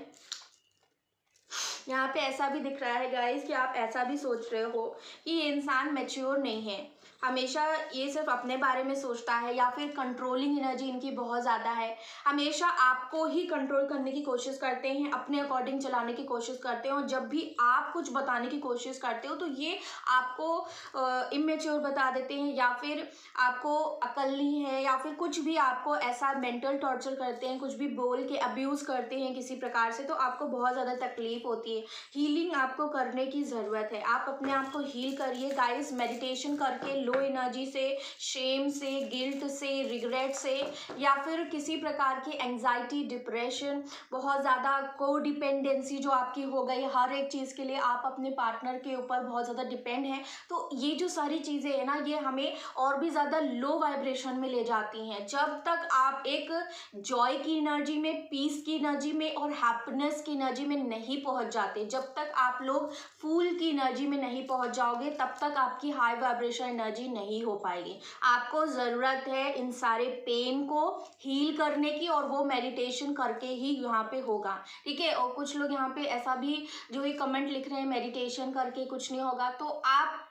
यहाँ पे ऐसा भी दिख रहा है गाइस कि आप ऐसा भी सोच रहे हो कि ये इंसान मैच्योर नहीं है, हमेशा ये सिर्फ अपने बारे में सोचता है, या फिर कंट्रोलिंग एनर्जी इनकी बहुत ज़्यादा है। हमेशा आपको ही कंट्रोल करने की कोशिश करते हैं, अपने अकॉर्डिंग चलाने की कोशिश करते हैं, और जब भी आप कुछ बताने की कोशिश करते हो तो ये आपको इमेच्योर बता देते हैं, या फिर आपको अकल नहीं है, या फिर कुछ भी आपको ऐसा मेंटल टॉर्चर करते हैं, कुछ भी बोल के अब्यूज़ करते हैं किसी प्रकार से, तो आपको बहुत ज़्यादा तकलीफ होती है। हीलिंग आपको करने की ज़रूरत है। आप अपने आप को हील करिए गाइस, मेडिटेशन करके, लो एनर्जी से, शेम से, गिल्ट से, रिग्रेट से, या फिर किसी प्रकार की एंजाइटी, डिप्रेशन, बहुत ज़्यादा कोडिपेंडेंसी जो आपकी हो गई, हर एक चीज़ के लिए आप अपने पार्टनर के ऊपर बहुत ज़्यादा डिपेंड हैं, तो ये जो सारी चीज़ें हैं ना, ये हमें और भी ज़्यादा लो वाइब्रेशन में ले जाती हैं। जब तक आप एक जॉय की एनर्जी में, पीस की एनर्जी में और हैप्पीनेस की एनर्जी में नहीं पहुंच जाते, जब तक आप लोग फूल की एनर्जी में नहीं पहुंच जाओगे, तब तक आपकी हाई वाइब्रेशन एनर्जी नहीं हो पाएगी। आपको ज़रूरत है इन सारे पेन को हील करने की, और वो मेडिटेशन करके ही यहाँ पे होगा, ठीक है। और कुछ लोग यहाँ पे ऐसा भी जो ये कमेंट लिख रहे हैं मेडिटेशन करके कुछ नहीं होगा, तो आप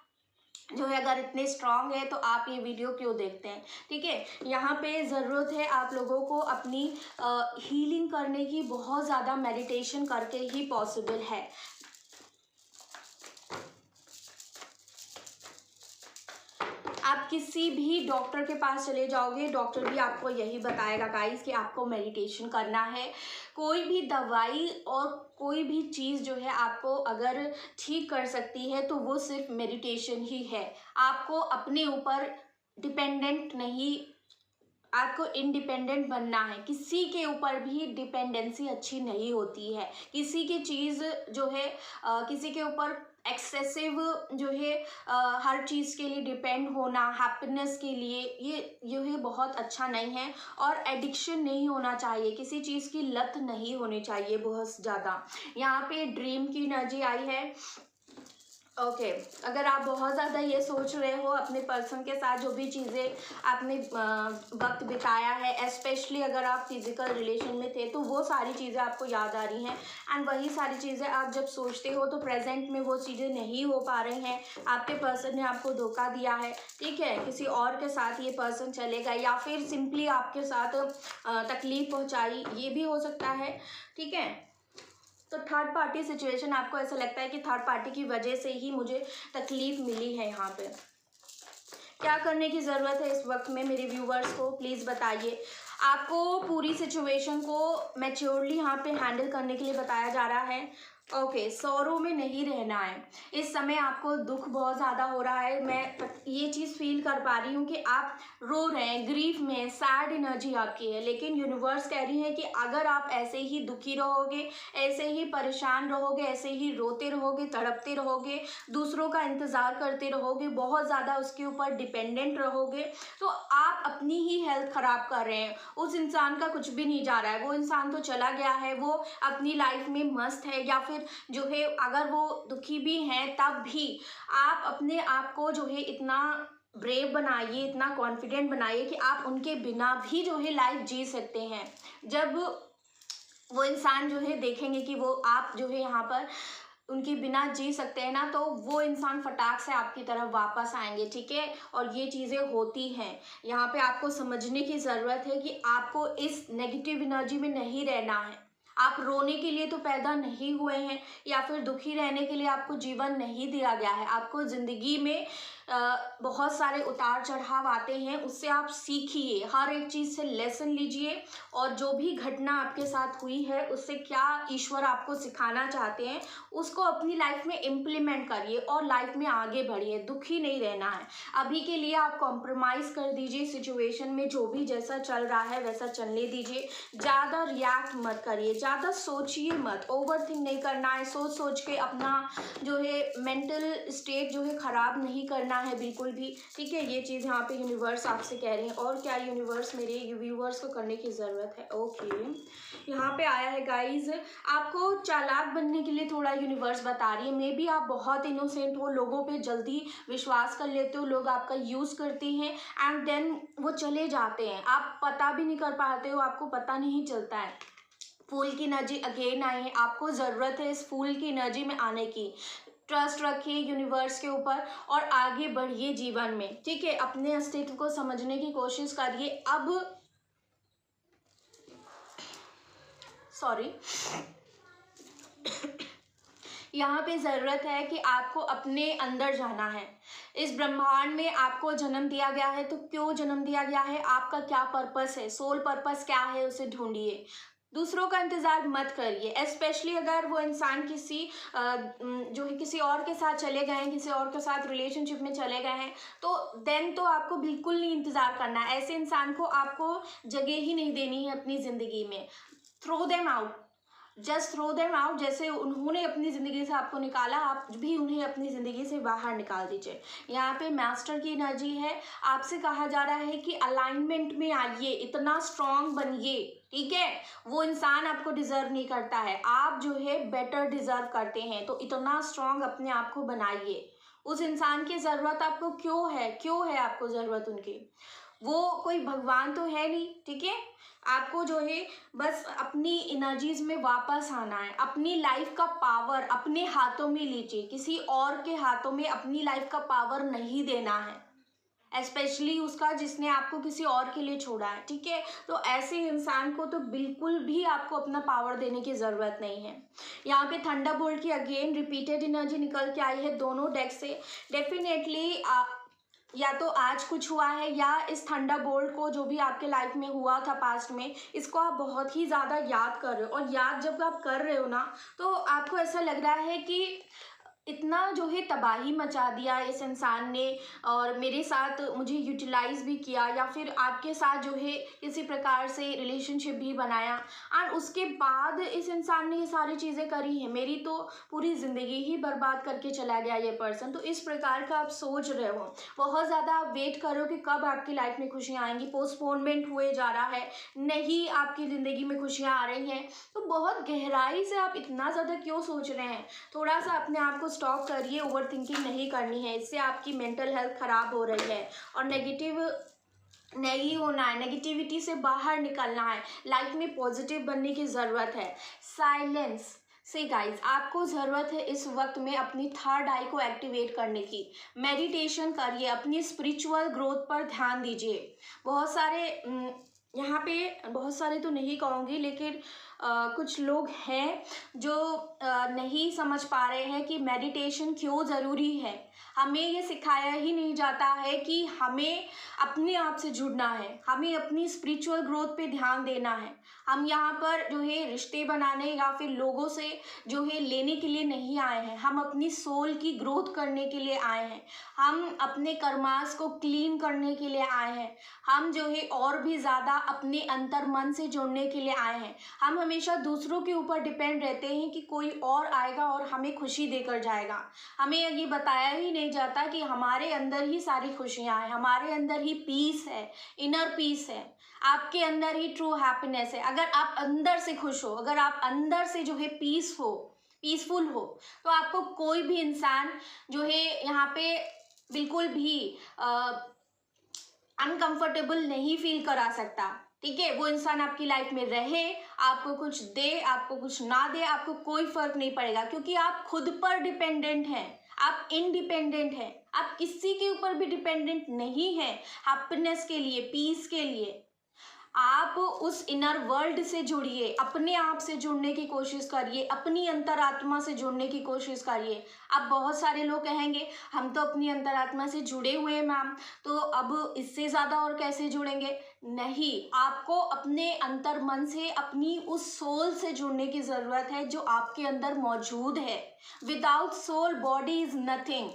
जो है अगर इतने स्ट्रांग है तो आप ये वीडियो क्यों देखते हैं, ठीक है। यहाँ पे ज़रूरत है आप लोगों को अपनी हीलिंग करने की, बहुत ज़्यादा मेडिटेशन करके ही पॉसिबल है। आप किसी भी डॉक्टर के पास चले जाओगे, डॉक्टर भी आपको यही बताएगा गाइस कि आपको मेडिटेशन करना है। कोई भी दवाई और कोई भी चीज़ जो है आपको अगर ठीक कर सकती है तो वो सिर्फ मेडिटेशन ही है। आपको अपने ऊपर डिपेंडेंट नहीं, आपको इंडिपेंडेंट बनना है। किसी के ऊपर भी डिपेंडेंसी अच्छी नहीं होती है। किसी की चीज़ जो है किसी के ऊपर एक्सेसिव जो है हर चीज़ के लिए डिपेंड होना, हैप्पीनेस के लिए, ये जो है बहुत अच्छा नहीं है। और एडिक्शन नहीं होना चाहिए, किसी चीज़ की लत नहीं होनी चाहिए बहुत ज़्यादा। यहाँ पे ड्रीम की एनर्जी आई है। ओके अगर आप बहुत ज़्यादा ये सोच रहे हो अपने पर्सन के साथ, जो भी चीज़ें आपने वक्त बिताया है, स्पेशली अगर आप फिजिकल रिलेशन में थे, तो वो सारी चीज़ें आपको याद आ रही हैं, एंड वही सारी चीज़ें आप जब सोचते हो तो प्रेजेंट में वो चीज़ें नहीं हो पा रही हैं। आपके पर्सन ने आपको धोखा दिया है, ठीक है, किसी और के साथ ये पर्सन चलेगा, या फिर सिंपली आपके साथ तकलीफ पहुँचाई, ये भी हो सकता है, ठीक है। तो थर्ड पार्टी सिचुएशन, आपको ऐसा लगता है कि थर्ड पार्टी की वजह से ही मुझे तकलीफ मिली है। यहाँ पे क्या करने की ज़रूरत है इस वक्त में मेरे व्यूवर्स को प्लीज़ बताइए। आपको पूरी सिचुएशन को मैच्योरली यहाँ पे हैंडल करने के लिए बताया जा रहा है। ओके सौरों में नहीं रहना है इस समय। आपको दुख बहुत ज़्यादा हो रहा है, मैं ये चीज़ फील कर पा रही हूँ कि आप रो रहे हैं, ग्रीफ में, सैड एनर्जी आपकी है। लेकिन यूनिवर्स कह रही है कि अगर आप ऐसे ही दुखी रहोगे, ऐसे ही परेशान रहोगे, ऐसे ही रोते रहोगे, तड़पते रहोगे, दूसरों का इंतज़ार करते रहोगे, बहुत ज़्यादा उसके ऊपर डिपेंडेंट रहोगे, तो आप अपनी ही हेल्थ ख़राब कर रहे हैं। उस इंसान का कुछ भी नहीं जा रहा है, वो इंसान तो चला गया है, वो अपनी लाइफ में मस्त है, या फिर जो है अगर वो दुखी भी हैं तब भी आप अपने आप को जो है इतना ब्रेव बनाइए, इतना कॉन्फिडेंट बनाइए कि आप उनके बिना भी जो है लाइफ जी सकते हैं। जब वो इंसान जो है देखेंगे कि वो आप जो है यहाँ पर उनके बिना जी सकते हैं ना, तो वो इंसान फटाक से आपकी तरफ वापस आएंगे, ठीक है। और ये चीज़ें होती हैं, यहाँ पे आपको समझने की ज़रूरत है कि आपको इस नेगेटिव एनर्जी में नहीं रहना है। आप रोने के लिए तो पैदा नहीं हुए हैं, या फिर दुखी रहने के लिए आपको जीवन नहीं दिया गया है। आपको ज़िंदगी में बहुत सारे उतार चढ़ाव आते हैं, उससे आप सीखिए, हर एक चीज़ से लेसन लीजिए और जो भी घटना आपके साथ हुई है उससे क्या ईश्वर आपको सिखाना चाहते हैं उसको अपनी लाइफ में इम्प्लीमेंट करिए और लाइफ में आगे बढ़िए। दुखी नहीं रहना है। अभी के लिए आप कॉम्प्रोमाइज़ कर दीजिए सिचुएशन में, जो भी जैसा चल रहा है वैसा चलने दीजिए। ज़्यादा रिएक्ट मत करिए, ज़्यादा सोचिए मत, ओवर थिंक नहीं करना है। सोच सोच के अपना जो है मेंटल स्टेट जो है ख़राब नहीं करना है बिल्कुल भी, ठीक है। ये चीज़ यहाँ पे यूनिवर्स आपसे कह रहे हैं। और क्या यूनिवर्स मेरे व्यूवर्स को करने की ज़रूरत है? ओके, यहाँ पे आया है गाइज, आपको चालाक बनने के लिए थोड़ा यूनिवर्स बता रही है। मे बी आप बहुत इनोसेंट हो, लोगों पे जल्दी विश्वास कर लेते हो, लोग आपका यूज़ करते हैं एंड देन वो चले जाते हैं, आप पता भी नहीं कर पाते हो, आपको पता नहीं चलता है। फूल की एनर्जी अगेन आई है, आपको ज़रूरत है इस फूल की एनर्जी में आने की। ट्रस्ट रखिए यूनिवर्स के ऊपर और आगे बढ़िए जीवन में, ठीक है। अपने अस्तित्व को समझने की कोशिश करिए। अब सॉरी यहाँ पे ज़रूरत है कि आपको अपने अंदर जाना है। इस ब्रह्मांड में आपको जन्म दिया गया है, तो क्यों जन्म दिया गया है, आपका क्या पर्पस है, सोल पर्पस क्या है, उसे ढूंढिए। दूसरों का इंतज़ार मत करिए, स्पेशली अगर वो इंसान किसी जो है किसी और के साथ चले गए हैं, किसी और के साथ रिलेशनशिप में चले गए हैं, तो देन तो आपको बिल्कुल नहीं इंतज़ार करना है। ऐसे इंसान को आपको जगह ही नहीं देनी है अपनी ज़िंदगी में। Throw them out, just throw them out. जैसे उन्होंने अपनी ज़िंदगी से आपको निकाला, आप भी उन्हें अपनी ज़िंदगी से बाहर निकाल दीजिए। यहाँ पे मास्टर की एनर्जी है, आपसे कहा जा रहा है कि अलाइनमेंट में आइए, इतना स्ट्रांग बनिए, ठीक है। वो इंसान आपको डिज़र्व नहीं करता है, आप जो है बेटर डिज़र्व करते हैं, तो इतना स्ट्रांग अपने आप को बनाइए। उस इंसान की ज़रूरत आपको क्यों है आपको ज़रूरत उनकी? वो कोई भगवान तो है नहीं, ठीक है। आपको जो है बस अपनी एनर्जीज में वापस आना है। अपनी लाइफ का पावर अपने हाथों में लीजिए, किसी और के हाथों में अपनी लाइफ का पावर नहीं देना है, स्पेशली उसका जिसने आपको किसी और के लिए छोड़ा है, ठीक है। तो ऐसे इंसान को तो बिल्कुल भी आपको अपना पावर देने की ज़रूरत नहीं है। यहाँ पे थंडरबोल्ट की अगेन रिपीटेड एनर्जी निकल के आई है दोनों डेक से। डेफिनेटली या तो आज कुछ हुआ है या इस थंडरबोल्ट को जो भी आपके लाइफ में हुआ था पास्ट में, इसको आप बहुत ही ज़्यादा याद कर रहे हो। और याद जब आप कर रहे हो ना, तो आपको ऐसा लग रहा है कि इतना जो है तबाही मचा दिया इस इंसान ने और मेरे साथ मुझे यूटिलाइज भी किया, या फिर आपके साथ जो है किसी प्रकार से रिलेशनशिप भी बनाया और उसके बाद इस इंसान ने ये सारी चीज़ें करी हैं, मेरी तो पूरी ज़िंदगी ही बर्बाद करके चला गया ये पर्सन। तो इस प्रकार का आप सोच रहे हो, बहुत ज़्यादा आप वेट करो कि कब आपकी लाइफ में खुशियाँ आएंगी, पोस्टपोनमेंट हुए जा रहा है, नहीं आपकी ज़िंदगी में खुशियाँ आ रही हैं। तो बहुत गहराई से आप इतना ज़्यादा क्यों सोच रहे हैं? थोड़ा सा अपने आप को स्टॉप करिए, ओवर थिंकिंग नहीं करनी है, इससे आपकी मेंटल हेल्थ ख़राब हो रही है और नेगेटिव नहीं होना है, नेगेटिविटी से बाहर निकलना है, लाइफ में पॉजिटिव बनने की ज़रूरत है। साइलेंस से गाइज आपको ज़रूरत है इस वक्त में अपनी थर्ड आई को एक्टिवेट करने की। मेडिटेशन करिए, अपनी स्पिरिचुअल ग्रोथ पर ध्यान दीजिए। बहुत सारे यहाँ पे बहुत सारे तो नहीं कहूँगी, लेकिन कुछ लोग हैं जो नहीं समझ पा रहे हैं कि मेडिटेशन क्यों ज़रूरी है। हमें ये सिखाया ही नहीं जाता है कि हमें अपने आप से जुड़ना है, हमें अपनी स्पिरिचुअल ग्रोथ पे ध्यान देना है। हम यहाँ पर जो है रिश्ते बनाने या फिर लोगों से जो है लेने के लिए नहीं आए हैं, हम अपनी सोल की ग्रोथ करने के लिए आए हैं, हम अपने कर्मास को क्लीन करने के लिए आए हैं, हम जो है और भी ज़्यादा अपने अंतर मन से जुड़ने के लिए आए हैं। हम हमेशा दूसरों के ऊपर डिपेंड रहते हैं कि कोई और आएगा और हमें खुशी देकर जाएगा। हमें ये बताया ही नहीं जाता कि हमारे अंदर ही सारी खुशियाँ हैं, हमारे अंदर ही पीस है, इनर पीस है, आपके अंदर ही ट्रू हैप्पीनेस है। अगर आप अंदर से खुश हो, अगर आप अंदर से जो है पीसफुल हो, तो आपको कोई भी इंसान जो है यहाँ पे बिल्कुल भी अनकंफर्टेबल नहीं फील करा सकता, ठीक है। वो इंसान आपकी लाइफ में रहे, आपको कुछ दे, आपको कुछ ना दे, आपको कोई फर्क नहीं पड़ेगा, क्योंकि आप खुद पर डिपेंडेंट हैं, आप इंडिपेंडेंट हैं, आप किसी के ऊपर भी डिपेंडेंट नहीं हैं हैप्पीनेस के लिए, पीस के लिए। आप उस इनर वर्ल्ड से जुड़िए, अपने आप से जुड़ने की कोशिश करिए, अपनी अंतरात्मा से जुड़ने की कोशिश करिए। अब बहुत सारे लोग कहेंगे हम तो अपनी अंतरात्मा से जुड़े हुए हैं मैम, तो अब इससे ज़्यादा और कैसे जुड़ेंगे? नहीं, आपको अपने अंतर मन से, अपनी उस सोल से जुड़ने की ज़रूरत है जो आपके अंदर मौजूद है। Without soul body is nothing.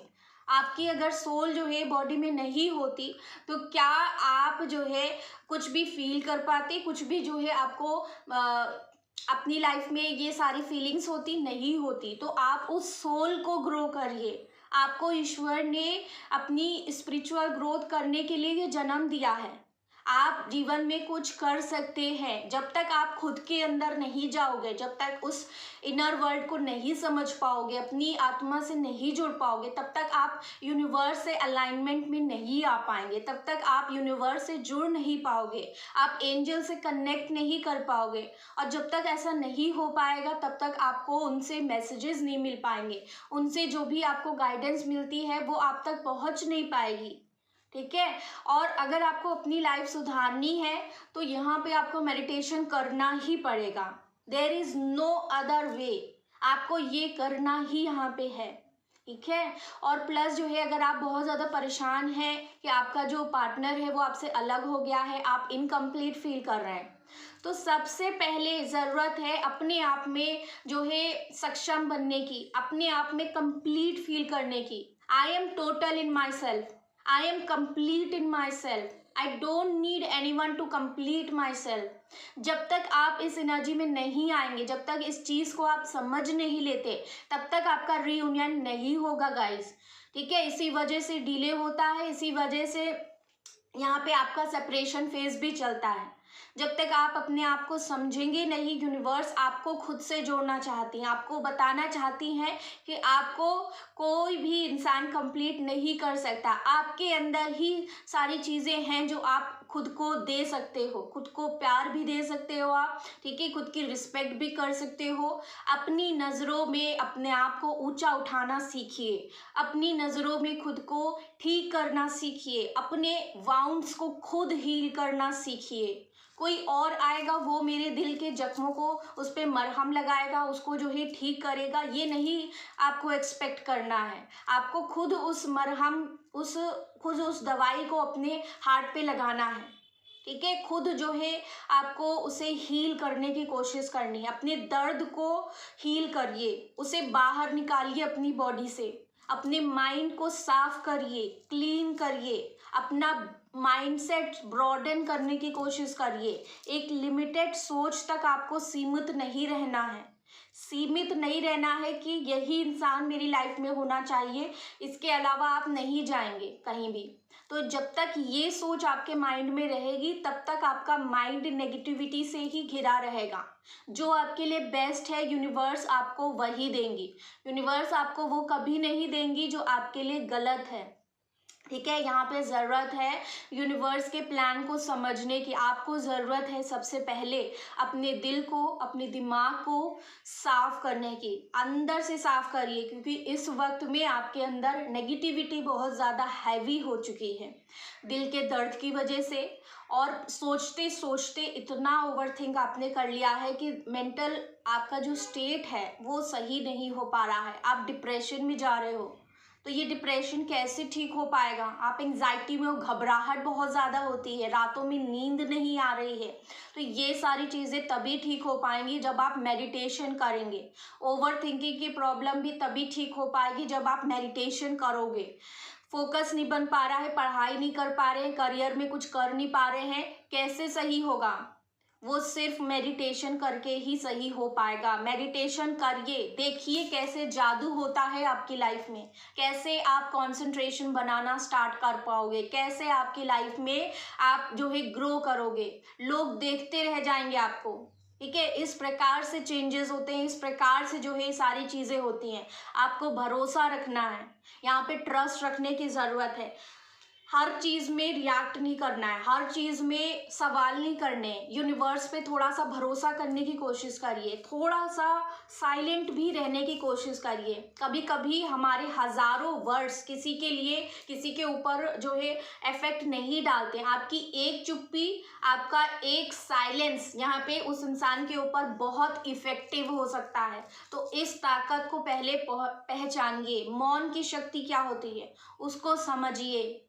आपकी अगर सोल जो है बॉडी में नहीं होती तो क्या आप जो है कुछ भी फील कर पाते, कुछ भी जो है आपको अपनी लाइफ में ये सारी फीलिंग्स होती नहीं होती। तो आप उस सोल को ग्रो करिए। आपको ईश्वर ने अपनी स्पिरिचुअल ग्रोथ करने के लिए ये जन्म दिया है। आप जीवन में कुछ कर सकते हैं। जब तक आप खुद के अंदर नहीं जाओगे, जब तक उस इनर वर्ल्ड को नहीं समझ पाओगे, अपनी आत्मा से नहीं जुड़ पाओगे, तब तक आप यूनिवर्स से अलाइनमेंट में नहीं आ पाएंगे, तब तक आप यूनिवर्स से जुड़ नहीं पाओगे, आप एंजल से कनेक्ट नहीं कर पाओगे। और जब तक ऐसा नहीं हो पाएगा तब तक आपको उनसे मैसेजेस नहीं मिल पाएंगे, उनसे जो भी आपको गाइडेंस मिलती है वो आप तक पहुंच नहीं पाएगी। ठीक है। और अगर आपको अपनी लाइफ सुधारनी है तो यहाँ पे आपको मेडिटेशन करना ही पड़ेगा। There is no other way. आपको ये करना ही यहाँ पे है। ठीक है। और प्लस जो है, अगर आप बहुत ज़्यादा परेशान हैं कि आपका जो पार्टनर है वो आपसे अलग हो गया है, आप इनकम्प्लीट फील कर रहे हैं, तो सबसे पहले ज़रूरत है अपने आप में जो है सक्षम बनने की, अपने आप में कंप्लीट फील करने की। I am total in my self, I am complete in myself. I don't need anyone to complete myself. जब तक आप इस एनर्जी में नहीं आएंगे, जब तक इस चीज़ को आप समझ नहीं लेते, तब तक आपका रीयूनियन नहीं होगा गाइस। ठीक है। इसी वजह से डिले होता है, इसी वजह से यहाँ पे आपका सेपरेशन फेज भी चलता है। जब तक आप अपने आप को समझेंगे नहीं, यूनिवर्स आपको खुद से जोड़ना चाहती हैं, आपको बताना चाहती हैं कि आपको कोई भी इंसान कंप्लीट नहीं कर सकता। आपके अंदर ही सारी चीज़ें हैं जो आप खुद को दे सकते हो। खुद को प्यार भी दे सकते हो आप, ठीक है, खुद की रिस्पेक्ट भी कर सकते हो। अपनी नज़रों में अपने आप को ऊंचा उठाना सीखिए, अपनी नज़रों में खुद को ठीक करना सीखिए, अपने वाउंड्स को खुद हील करना सीखिए। कोई और आएगा वो मेरे दिल के जख्मों को उस पर मरहम लगाएगा, उसको जो है ठीक करेगा, ये नहीं आपको एक्सपेक्ट करना है। आपको खुद उस मरहम, खुद उस दवाई को अपने हार्ट पे लगाना है। ठीक है। खुद जो है आपको उसे हील करने की कोशिश करनी है। अपने दर्द को हील करिए, उसे बाहर निकालिए अपनी बॉडी से। अपने माइंड को साफ करिए, क्लीन करिए, अपना माइंडसेट ब्रॉडन करने की कोशिश करिए। एक लिमिटेड सोच तक आपको सीमित नहीं रहना है। सीमित नहीं रहना है कि यही इंसान मेरी लाइफ में होना चाहिए, इसके अलावा आप नहीं जाएंगे कहीं भी। तो जब तक ये सोच आपके माइंड में रहेगी तब तक आपका माइंड नेगेटिविटी से ही घिरा रहेगा। जो आपके लिए बेस्ट है यूनिवर्स आपको वही देंगी। यूनिवर्स आपको वो कभी नहीं देंगी जो आपके लिए गलत है। ठीक है। यहाँ पे ज़रूरत है यूनिवर्स के प्लान को समझने की। आपको ज़रूरत है सबसे पहले अपने दिल को, अपने दिमाग को साफ करने की। अंदर से साफ करिए, क्योंकि इस वक्त में आपके अंदर नेगेटिविटी बहुत ज़्यादा हैवी हो चुकी है दिल के दर्द की वजह से। और सोचते सोचते इतना ओवरथिंक आपने कर लिया है कि मेंटल आपका जो स्टेट है वो सही नहीं हो पा रहा है। आप डिप्रेशन में जा रहे हो। तो ये डिप्रेशन कैसे ठीक हो पाएगा? आप एंजाइटी में हो, घबराहट बहुत ज़्यादा होती है, रातों में नींद नहीं आ रही है। तो ये सारी चीज़ें तभी ठीक हो पाएंगी जब आप मेडिटेशन करेंगे। ओवर थिंकिंग की प्रॉब्लम भी तभी ठीक हो पाएगी जब आप मेडिटेशन करोगे। फोकस नहीं बन पा रहा है, पढ़ाई नहीं कर पा रहे हैं, करियर में कुछ कर नहीं पा रहे हैं, कैसे सही होगा? वो सिर्फ मेडिटेशन करके ही सही हो पाएगा। मेडिटेशन करिए, देखिए कैसे जादू होता है आपकी लाइफ में, कैसे आप कंसंट्रेशन बनाना स्टार्ट कर पाओगे, कैसे आपकी लाइफ में आप जो है ग्रो करोगे। लोग देखते रह जाएंगे आपको। ठीक है। इस प्रकार से चेंजेस होते हैं, इस प्रकार से जो है सारी चीज़ें होती हैं। आपको भरोसा रखना है, यहाँ पे ट्रस्ट रखने की ज़रूरत है। हर चीज़ में रिएक्ट नहीं करना है, हर चीज़ में सवाल नहीं करने, यूनिवर्स पे थोड़ा सा भरोसा करने की कोशिश करिए, थोड़ा सा साइलेंट भी रहने की कोशिश करिए। कभी कभी हमारे हज़ारों वर्ड्स किसी के लिए, किसी के ऊपर जो है इफेक्ट नहीं डालते। आपकी एक चुप्पी, आपका एक साइलेंस यहाँ पे उस इंसान के ऊपर बहुत इफेक्टिव हो सकता है। तो इस ताकत को पहले पहचानिए, मौन की शक्ति क्या होती है उसको समझिए,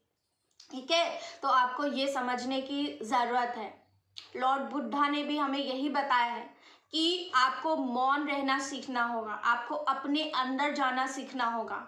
ठीक है। तो आपको ये समझने की ज़रूरत है। लॉर्ड बुद्धा ने भी हमें यही बताया है कि आपको मौन रहना सीखना होगा, आपको अपने अंदर जाना सीखना होगा।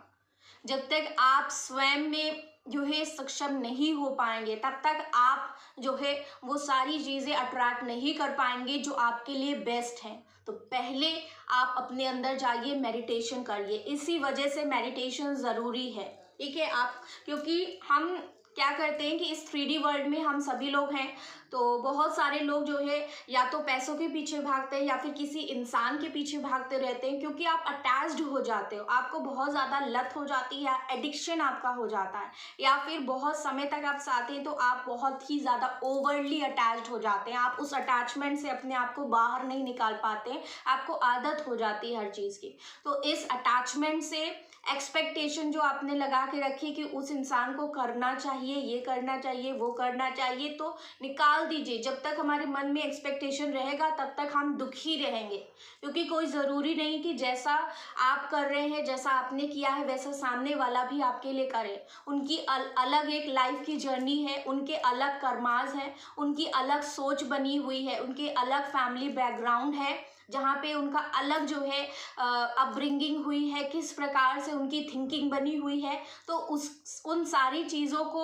जब तक आप स्वयं में जो है सक्षम नहीं हो पाएंगे, तब तक आप जो है वो सारी चीज़ें अट्रैक्ट नहीं कर पाएंगे जो आपके लिए बेस्ट हैं। तो पहले आप अपने अंदर जाइए, मेडिटेशन करिए। इसी वजह से मेडिटेशन ज़रूरी है, ठीक है। आप, क्योंकि हम क्या करते हैं कि इस 3D वर्ल्ड में हम सभी लोग हैं, तो बहुत सारे लोग जो है या तो पैसों के पीछे भागते हैं या फिर किसी इंसान के पीछे भागते रहते हैं, क्योंकि आप अटैच्ड हो जाते हो, आपको बहुत ज़्यादा लत हो जाती है, एडिक्शन आपका हो जाता है, या फिर बहुत समय तक आप चाहते हैं तो आप बहुत ही ज़्यादा ओवरली अटैच्ड हो जाते हैं। आप उस अटैचमेंट से अपने आप को बाहर नहीं निकाल पाते, आपको आदत हो जाती है हर चीज़ की। तो इस अटैचमेंट से एक्सपेक्टेशन जो आपने लगा के रखी कि उस इंसान को करना चाहिए, ये करना चाहिए, वो करना चाहिए, तो निकाल दीजिए। जब तक हमारे मन में एक्सपेक्टेशन रहेगा तब तक हम दुखी रहेंगे, क्योंकि कोई ज़रूरी नहीं कि जैसा आप कर रहे हैं, जैसा आपने किया है, वैसा सामने वाला भी आपके लिए करे। उनकी अलग एक लाइफ की जर्नी है, उनके अलग कर्माज है, उनकी अलग सोच बनी हुई है, उनके अलग फैमिली बैकग्राउंड है, जहाँ पे उनका अलग जो है अपब्रिंगिंग हुई है, किस प्रकार से उनकी थिंकिंग बनी हुई है। तो उन सारी चीज़ों को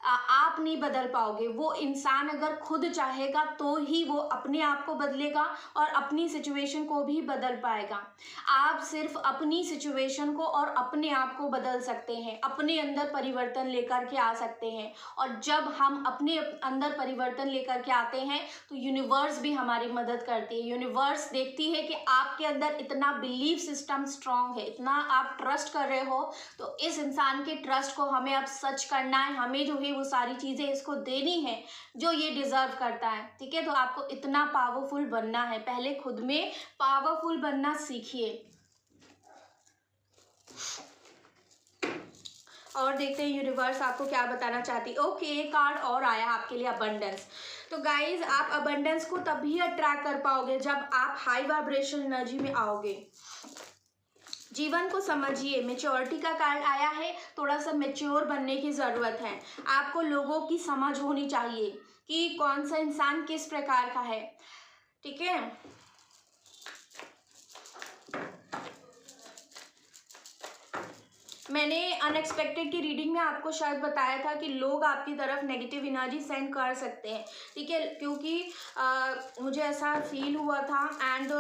आप नहीं बदल पाओगे। वो इंसान अगर खुद चाहेगा तो ही वो अपने आप को बदलेगा और अपनी सिचुएशन को भी बदल पाएगा। आप सिर्फ अपनी सिचुएशन को और अपने आप को बदल सकते हैं, अपने अंदर परिवर्तन लेकर के आ सकते हैं। और जब हम अपने अंदर परिवर्तन लेकर के आते हैं तो यूनिवर्स भी हमारी मदद करती है। यूनिवर्स देखती है कि आपके अंदर इतना बिलीफ सिस्टम स्ट्रांग है, इतना आप ट्रस्ट कर रहे हो, तो इस इंसान के ट्रस्ट को हमें अब सच करना है, हमें जो है वो सारी चीज़ें इसको देनी है जो ये डिज़र्व करता है, ठीक है। तो आपको इतना पावरफुल बनना है, पहले खुद में पावरफुल बनना सीखिए। और देखते हैं यूनिवर्स आपको क्या बताना चाहती है। ओके, एक कार्ड और आया आपके लिए, अबंडेंस। तो गाइज, आप अबंडेंस को तभी अट्रैक्ट कर पाओगे जब आप हाई वाइब्रेशन एनर्जी में आओगे। जीवन को समझिए। मेच्योरिटी का कार्ड आया है, थोड़ा सा मेच्योर बनने की ज़रूरत है। आपको लोगों की समझ होनी चाहिए कि कौन सा इंसान किस प्रकार का है, ठीक है। मैंने अनएक्सपेक्टेड की रीडिंग में आपको शायद बताया था कि लोग आपकी तरफ नेगेटिव एनर्जी सेंड कर सकते हैं, ठीक है, क्योंकि मुझे ऐसा फील हुआ था। एंड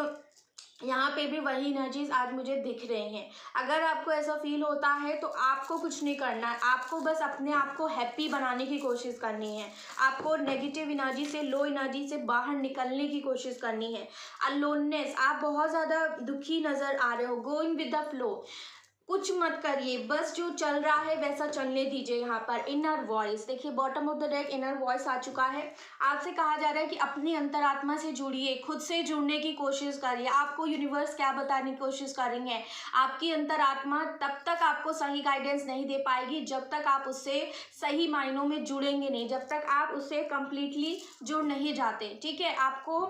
यहाँ पे भी वही एनर्जीज आज मुझे दिख रही हैं। अगर आपको ऐसा फील होता है तो आपको कुछ नहीं करना है, आपको बस अपने आप को हैप्पी बनाने की कोशिश करनी है। आपको नेगेटिव एनर्जी से, लो एनर्जी से बाहर निकलने की कोशिश करनी है। अलोननेस, आप बहुत ज़्यादा दुखी नज़र आ रहे हो। गोइंग विद द फ्लो, कुछ मत करिए, बस जो चल रहा है वैसा चलने दीजिए। यहाँ पर इनर वॉइस देखिए, bottom of the deck inner voice आ चुका है। आपसे कहा जा रहा है कि अपनी अंतरात्मा से जुड़िए, खुद से जुड़ने की कोशिश करिए। आपको यूनिवर्स क्या बताने की कोशिश कर रही है, आपकी अंतरात्मा तब तक आपको सही गाइडेंस नहीं दे पाएगी जब तक आप उससे सही मायनों में जुड़ेंगे नहीं, जब तक आप उससे कंप्लीटली जुड़ नहीं जाते, ठीक है। आपको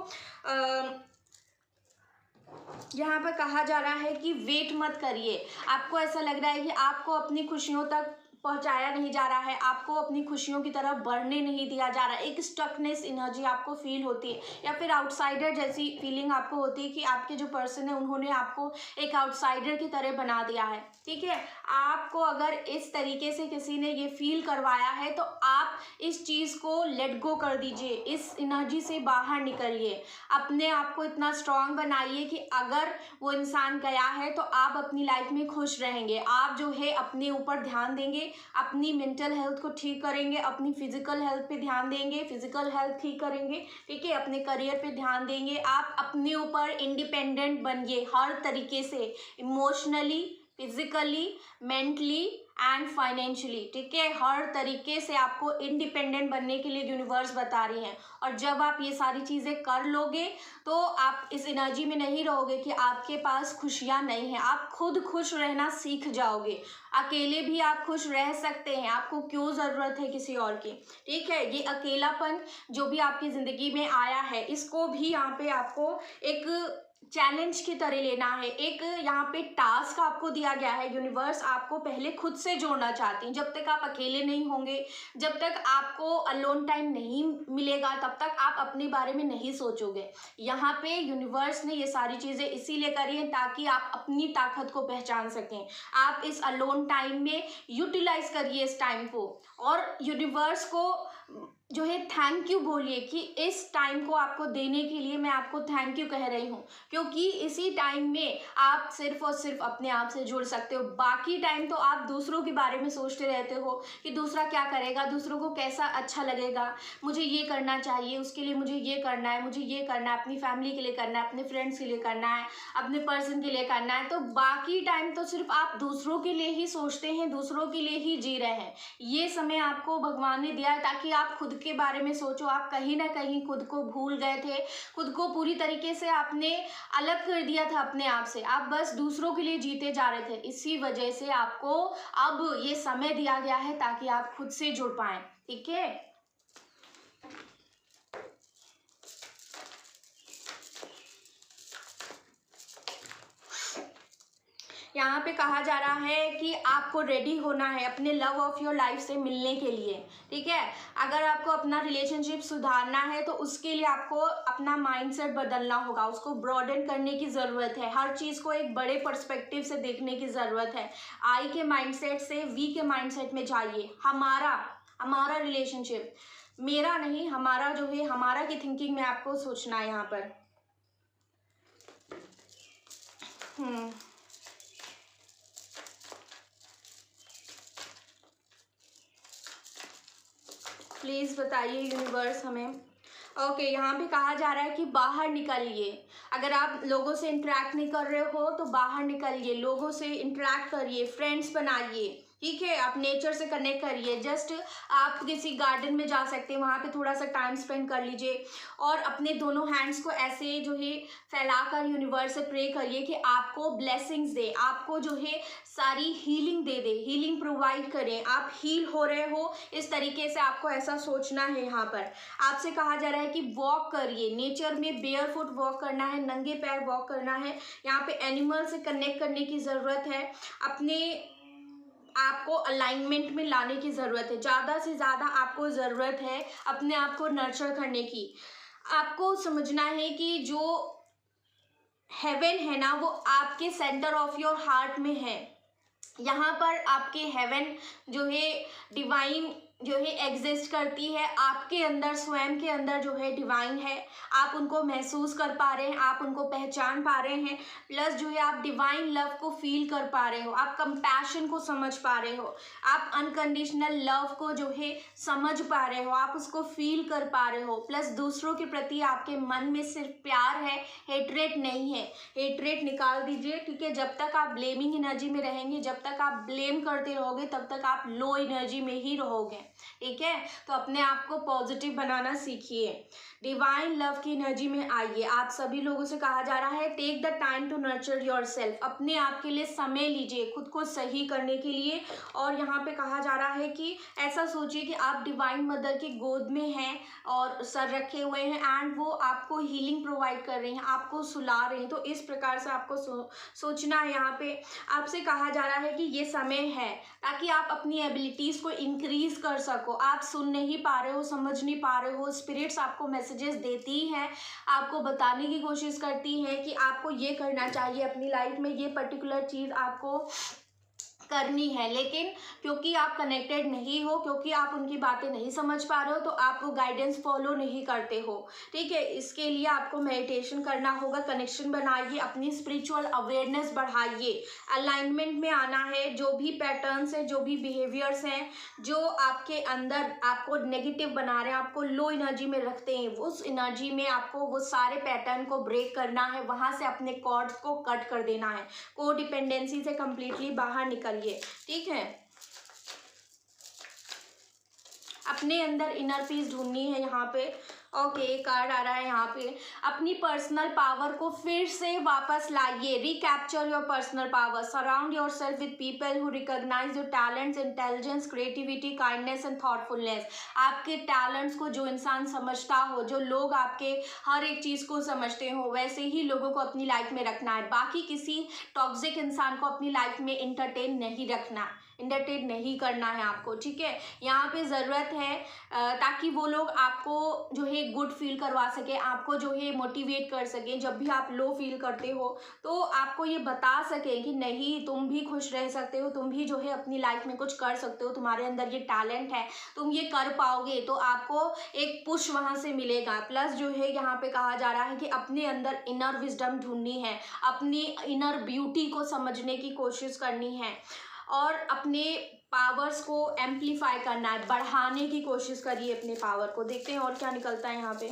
यहाँ पर कहा जा रहा है कि वेट मत करिए। आपको ऐसा लग रहा है कि आपको अपनी खुशियों तक पहुंचाया नहीं जा रहा है, आपको अपनी खुशियों की तरफ बढ़ने नहीं दिया जा रहा है। एक स्टकनेस एनर्जी आपको फील होती है, या फिर आउटसाइडर जैसी फीलिंग आपको होती है कि आपके जो पर्सन है उन्होंने आपको एक आउटसाइडर की तरह बना दिया है, ठीक है। आपको अगर इस तरीके से किसी ने ये फील करवाया है तो आप इस चीज़ को लेट गो कर दीजिए, इस एनर्जी से बाहर निकलिए। अपने आप को इतना स्ट्रांग बनाइए कि अगर वो इंसान गया है तो आप अपनी लाइफ में खुश रहेंगे। आप जो है अपने ऊपर ध्यान देंगे, अपनी मेंटल हेल्थ को ठीक करेंगे, अपनी फिजिकल हेल्थ पे ध्यान देंगे, फिजिकल हेल्थ ठीक करेंगे, ठीक है, अपने करियर पे ध्यान देंगे। आप अपने ऊपर इंडिपेंडेंट बनिए हर तरीके से, emotionally, physically, mentally and financially, ठीक है। हर तरीके से आपको इंडिपेंडेंट बनने के लिए यूनिवर्स बता रही है। और जब आप ये सारी चीज़ें कर लोगे तो आप इस एनर्जी में नहीं रहोगे कि आपके पास खुशियाँ नहीं हैं। आप खुद खुश रहना सीख जाओगे। अकेले भी आप खुश रह सकते हैं, आपको क्यों ज़रूरत है किसी और की, ठीक है। ये अकेलापन जो भी आपकी ज़िंदगी में आया है, इसको भी यहाँ पे आपको एक चैलेंज की तरह लेना है। एक यहाँ पे टास्क आपको दिया गया है। यूनिवर्स आपको पहले खुद से जोड़ना चाहती है। जब तक आप अकेले नहीं होंगे, जब तक आपको अलोन टाइम नहीं मिलेगा, तब तक आप अपने बारे में नहीं सोचोगे। यहाँ पे यूनिवर्स ने ये सारी चीज़ें इसीलिए करी है ताकि आप अपनी ताकत को पहचान सकें। आप इस अलोन टाइम में यूटिलाइज करिए इस टाइम को, और यूनिवर्स को जो है थैंक यू बोलिए कि इस टाइम को आपको देने के लिए मैं आपको थैंक यू कह रही हूँ, क्योंकि इसी टाइम में आप सिर्फ और सिर्फ अपने आप से जुड़ सकते हो। बाकी टाइम तो आप दूसरों के बारे में सोचते रहते हो कि दूसरा क्या करेगा, दूसरों को कैसा अच्छा लगेगा, मुझे ये करना चाहिए, उसके लिए मुझे ये करना है, मुझे ये करना है, अपनी फैमिली के लिए करना है, अपने फ्रेंड्स के लिए करना है, अपने पर्सन के लिए करना है। तो बाकी टाइम तो सिर्फ आप दूसरों के लिए ही सोचते हैं, दूसरों के लिए ही जी रहे हैं। ये समय आपको भगवान ने दिया है ताकि आप खुद के बारे में सोचो। आप कहीं ना कहीं खुद को भूल गए थे, खुद को पूरी तरीके से आपने अलग कर दिया था अपने आप से। आप बस दूसरों के लिए जीते जा रहे थे। इसी वजह से आपको अब ये समय दिया गया है ताकि आप खुद से जुड़ पाएं, ठीक है। यहाँ पे कहा जा रहा है कि आपको रेडी होना है अपने लव ऑफ योर लाइफ से मिलने के लिए, ठीक है। अगर आपको अपना रिलेशनशिप सुधारना है तो उसके लिए आपको अपना माइंडसेट बदलना होगा, उसको ब्रॉडन करने की ज़रूरत है। हर चीज़ को एक बड़े पर्सपेक्टिव से देखने की ज़रूरत है। आई के माइंडसेट से वी के माइंडसेट में जाइए। हमारा रिलेशनशिप, मेरा नहीं, हमारा जो है, हमारा की थिंकिंग में आपको सोचना है यहाँ पर। प्लीज़ बताइए यूनिवर्स हमें। ओके, यहाँ पे कहा जा रहा है कि बाहर निकलिए। अगर आप लोगों से इंटरेक्ट नहीं कर रहे हो तो बाहर निकलिए, लोगों से इंटरेक्ट करिए, फ्रेंड्स बनाइए, ठीक है। आप नेचर से कनेक्ट करिए। जस्ट आप किसी गार्डन में जा सकते हैं, वहाँ पे थोड़ा सा टाइम स्पेंड कर लीजिए और अपने दोनों हैंड्स को ऐसे जो है फैलाकर यूनिवर्स से प्रे करिए कि आपको ब्लेसिंग्स दे, आपको जो है सारी हीलिंग दे दे, हीलिंग प्रोवाइड करें। आप हील हो रहे हो, इस तरीके से आपको ऐसा सोचना है। यहाँ पर आपसे कहा जा रहा है कि वॉक करिए, नेचर में बेयर फुट वॉक करना है, नंगे पैर वॉक करना है। यहाँ पे एनिमल से कनेक्ट करने की ज़रूरत है, अपने आपको अलाइनमेंट में लाने की ज़रूरत है। ज़्यादा से ज़्यादा आपको ज़रूरत है अपने आप को नर्चर करने की। आपको समझना है कि जो हेवन है ना, वो आपके सेंटर ऑफ योर हार्ट में है। यहाँ पर आपके हेवन जो है, डिवाइन जो है एग्जिस्ट करती है आपके अंदर, स्वयं के अंदर जो है डिवाइन है। आप उनको महसूस कर पा रहे हैं, आप उनको पहचान पा रहे हैं, प्लस जो है आप डिवाइन लव को फील कर पा रहे हो, आप कंपैशन को समझ पा रहे हो, आप अनकंडीशनल लव को जो है समझ पा रहे हो, आप उसको फील कर पा रहे हो। प्लस दूसरों के प्रति आपके मन में सिर्फ प्यार है, हेट्रेट नहीं है। हेट्रेट निकाल दीजिए, ठीक है। जब तक आप ब्लेमिंग एनर्जी में रहेंगे, जब तक आप ब्लेम करते रहोगे, तब तक आप लो एनर्जी में ही रहोगे, ठीक है। तो अपने आप को पॉजिटिव बनाना सीखिए, डिवाइन लव की एनर्जी में आइए। आप सभी लोगों से कहा जा रहा है take the time to nurture yourself, अपने आप के लिए समय लीजिए खुद को सही करने के लिए। और यहाँ पे कहा जा रहा है कि ऐसा सोचिए कि आप डिवाइन मदर की गोद में हैं और सर रखे हुए हैं एंड वो आपको हीलिंग प्रोवाइड कर रही हैं, आपको सुला रही हैं। तो इस प्रकार से आपको सोचना है। यहाँ पे आपसे कहा जा रहा है कि ये समय है ताकि आप अपनी एबिलिटीज़ को इंक्रीज कर सको। आप सुन नहीं पा रहे हो, समझ नहीं पा रहे हो, स्पिरिट्स आपको मैसेजेस देती हैं, आपको बताने की कोशिश करती हैं कि आपको ये करना चाहिए अपनी लाइफ में, ये पर्टिकुलर चीज़ आपको करनी है। लेकिन क्योंकि आप कनेक्टेड नहीं हो, क्योंकि आप उनकी बातें नहीं समझ पा रहे हो, तो आप वो गाइडेंस फॉलो नहीं करते हो, ठीक है। इसके लिए आपको मेडिटेशन करना होगा, कनेक्शन बनाइए, अपनी स्पिरिचुअल अवेयरनेस बढ़ाइए, अलाइनमेंट में आना है। जो भी पैटर्न्स हैं, जो भी बिहेवियर्स हैं, जो आपके अंदर आपको नेगेटिव बना रहे हैं, आपको लो एनर्जी में रखते हैं, उस एनर्जी में आपको वो सारे पैटर्न को ब्रेक करना है, वहाँ से अपने कॉर्ड्स को कट कर देना है, को डिपेंडेंसी से कम्प्लीटली बाहर निकल, ठीक है। अपने अंदर इनर पीस ढूंढनी है यहाँ पे। ओके, कार्ड आ रहा है यहाँ पे, अपनी पर्सनल पावर को फिर से वापस लाइए, recapture your personal power, surround your self with people who recognise your talents, intelligence, creativity, kindness and thoughtfulness. आपके टैलेंट्स को जो इंसान समझता हो, जो लोग आपके हर एक चीज़ को समझते हो, वैसे ही लोगों को अपनी लाइफ में रखना है। बाकी किसी टॉक्सिक इंसान को अपनी लाइफ में इंटरटेन नहीं रखना, इंटरटेन नहीं करना है आपको, ठीक है। यहाँ पे ज़रूरत है ताकि वो लोग आपको जो है गुड फील करवा सके, आपको जो है मोटिवेट कर सके। जब भी आप लो फील करते हो तो आपको ये बता सके कि नहीं, तुम भी खुश रह सकते हो, तुम भी जो है अपनी लाइफ में कुछ कर सकते हो, तुम्हारे अंदर ये टैलेंट है, तुम ये कर पाओगे। तो आपको एक पुश वहाँ से मिलेगा। प्लस जो है यहाँ पे कहा जा रहा है कि अपने अंदर इनर विजडम ढूंढनी है, अपनी इनर ब्यूटी को समझने की कोशिश करनी है और अपने पावर्स को एम्पलीफाई करना है, बढ़ाने की कोशिश करिए अपने पावर को। देखते हैं और क्या निकलता है यहाँ पे।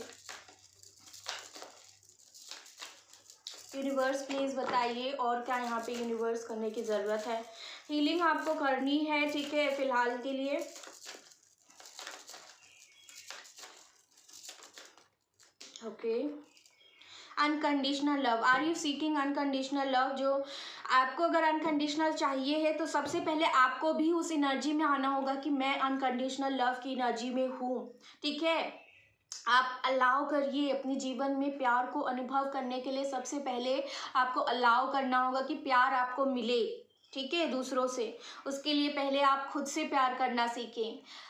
यूनिवर्स प्लीज बताइए और क्या यहाँ पे यूनिवर्स करने की ज़रूरत है। हीलिंग आपको करनी है, ठीक है, फिलहाल के लिए। Okay, unconditional love, are you seeking unconditional love? जो आपको अगर अनकंडीशनल चाहिए है तो सबसे पहले आपको भी उस एनर्जी में आना होगा कि मैं अनकंडीशनल लव की एनर्जी में हूँ, ठीक है। आप अलाउ करिए अपने जीवन में प्यार को अनुभव करने के लिए। सबसे पहले आपको अलाउ करना होगा कि प्यार आपको मिले, ठीक है, दूसरों से। उसके लिए पहले आप खुद से प्यार करना सीखें।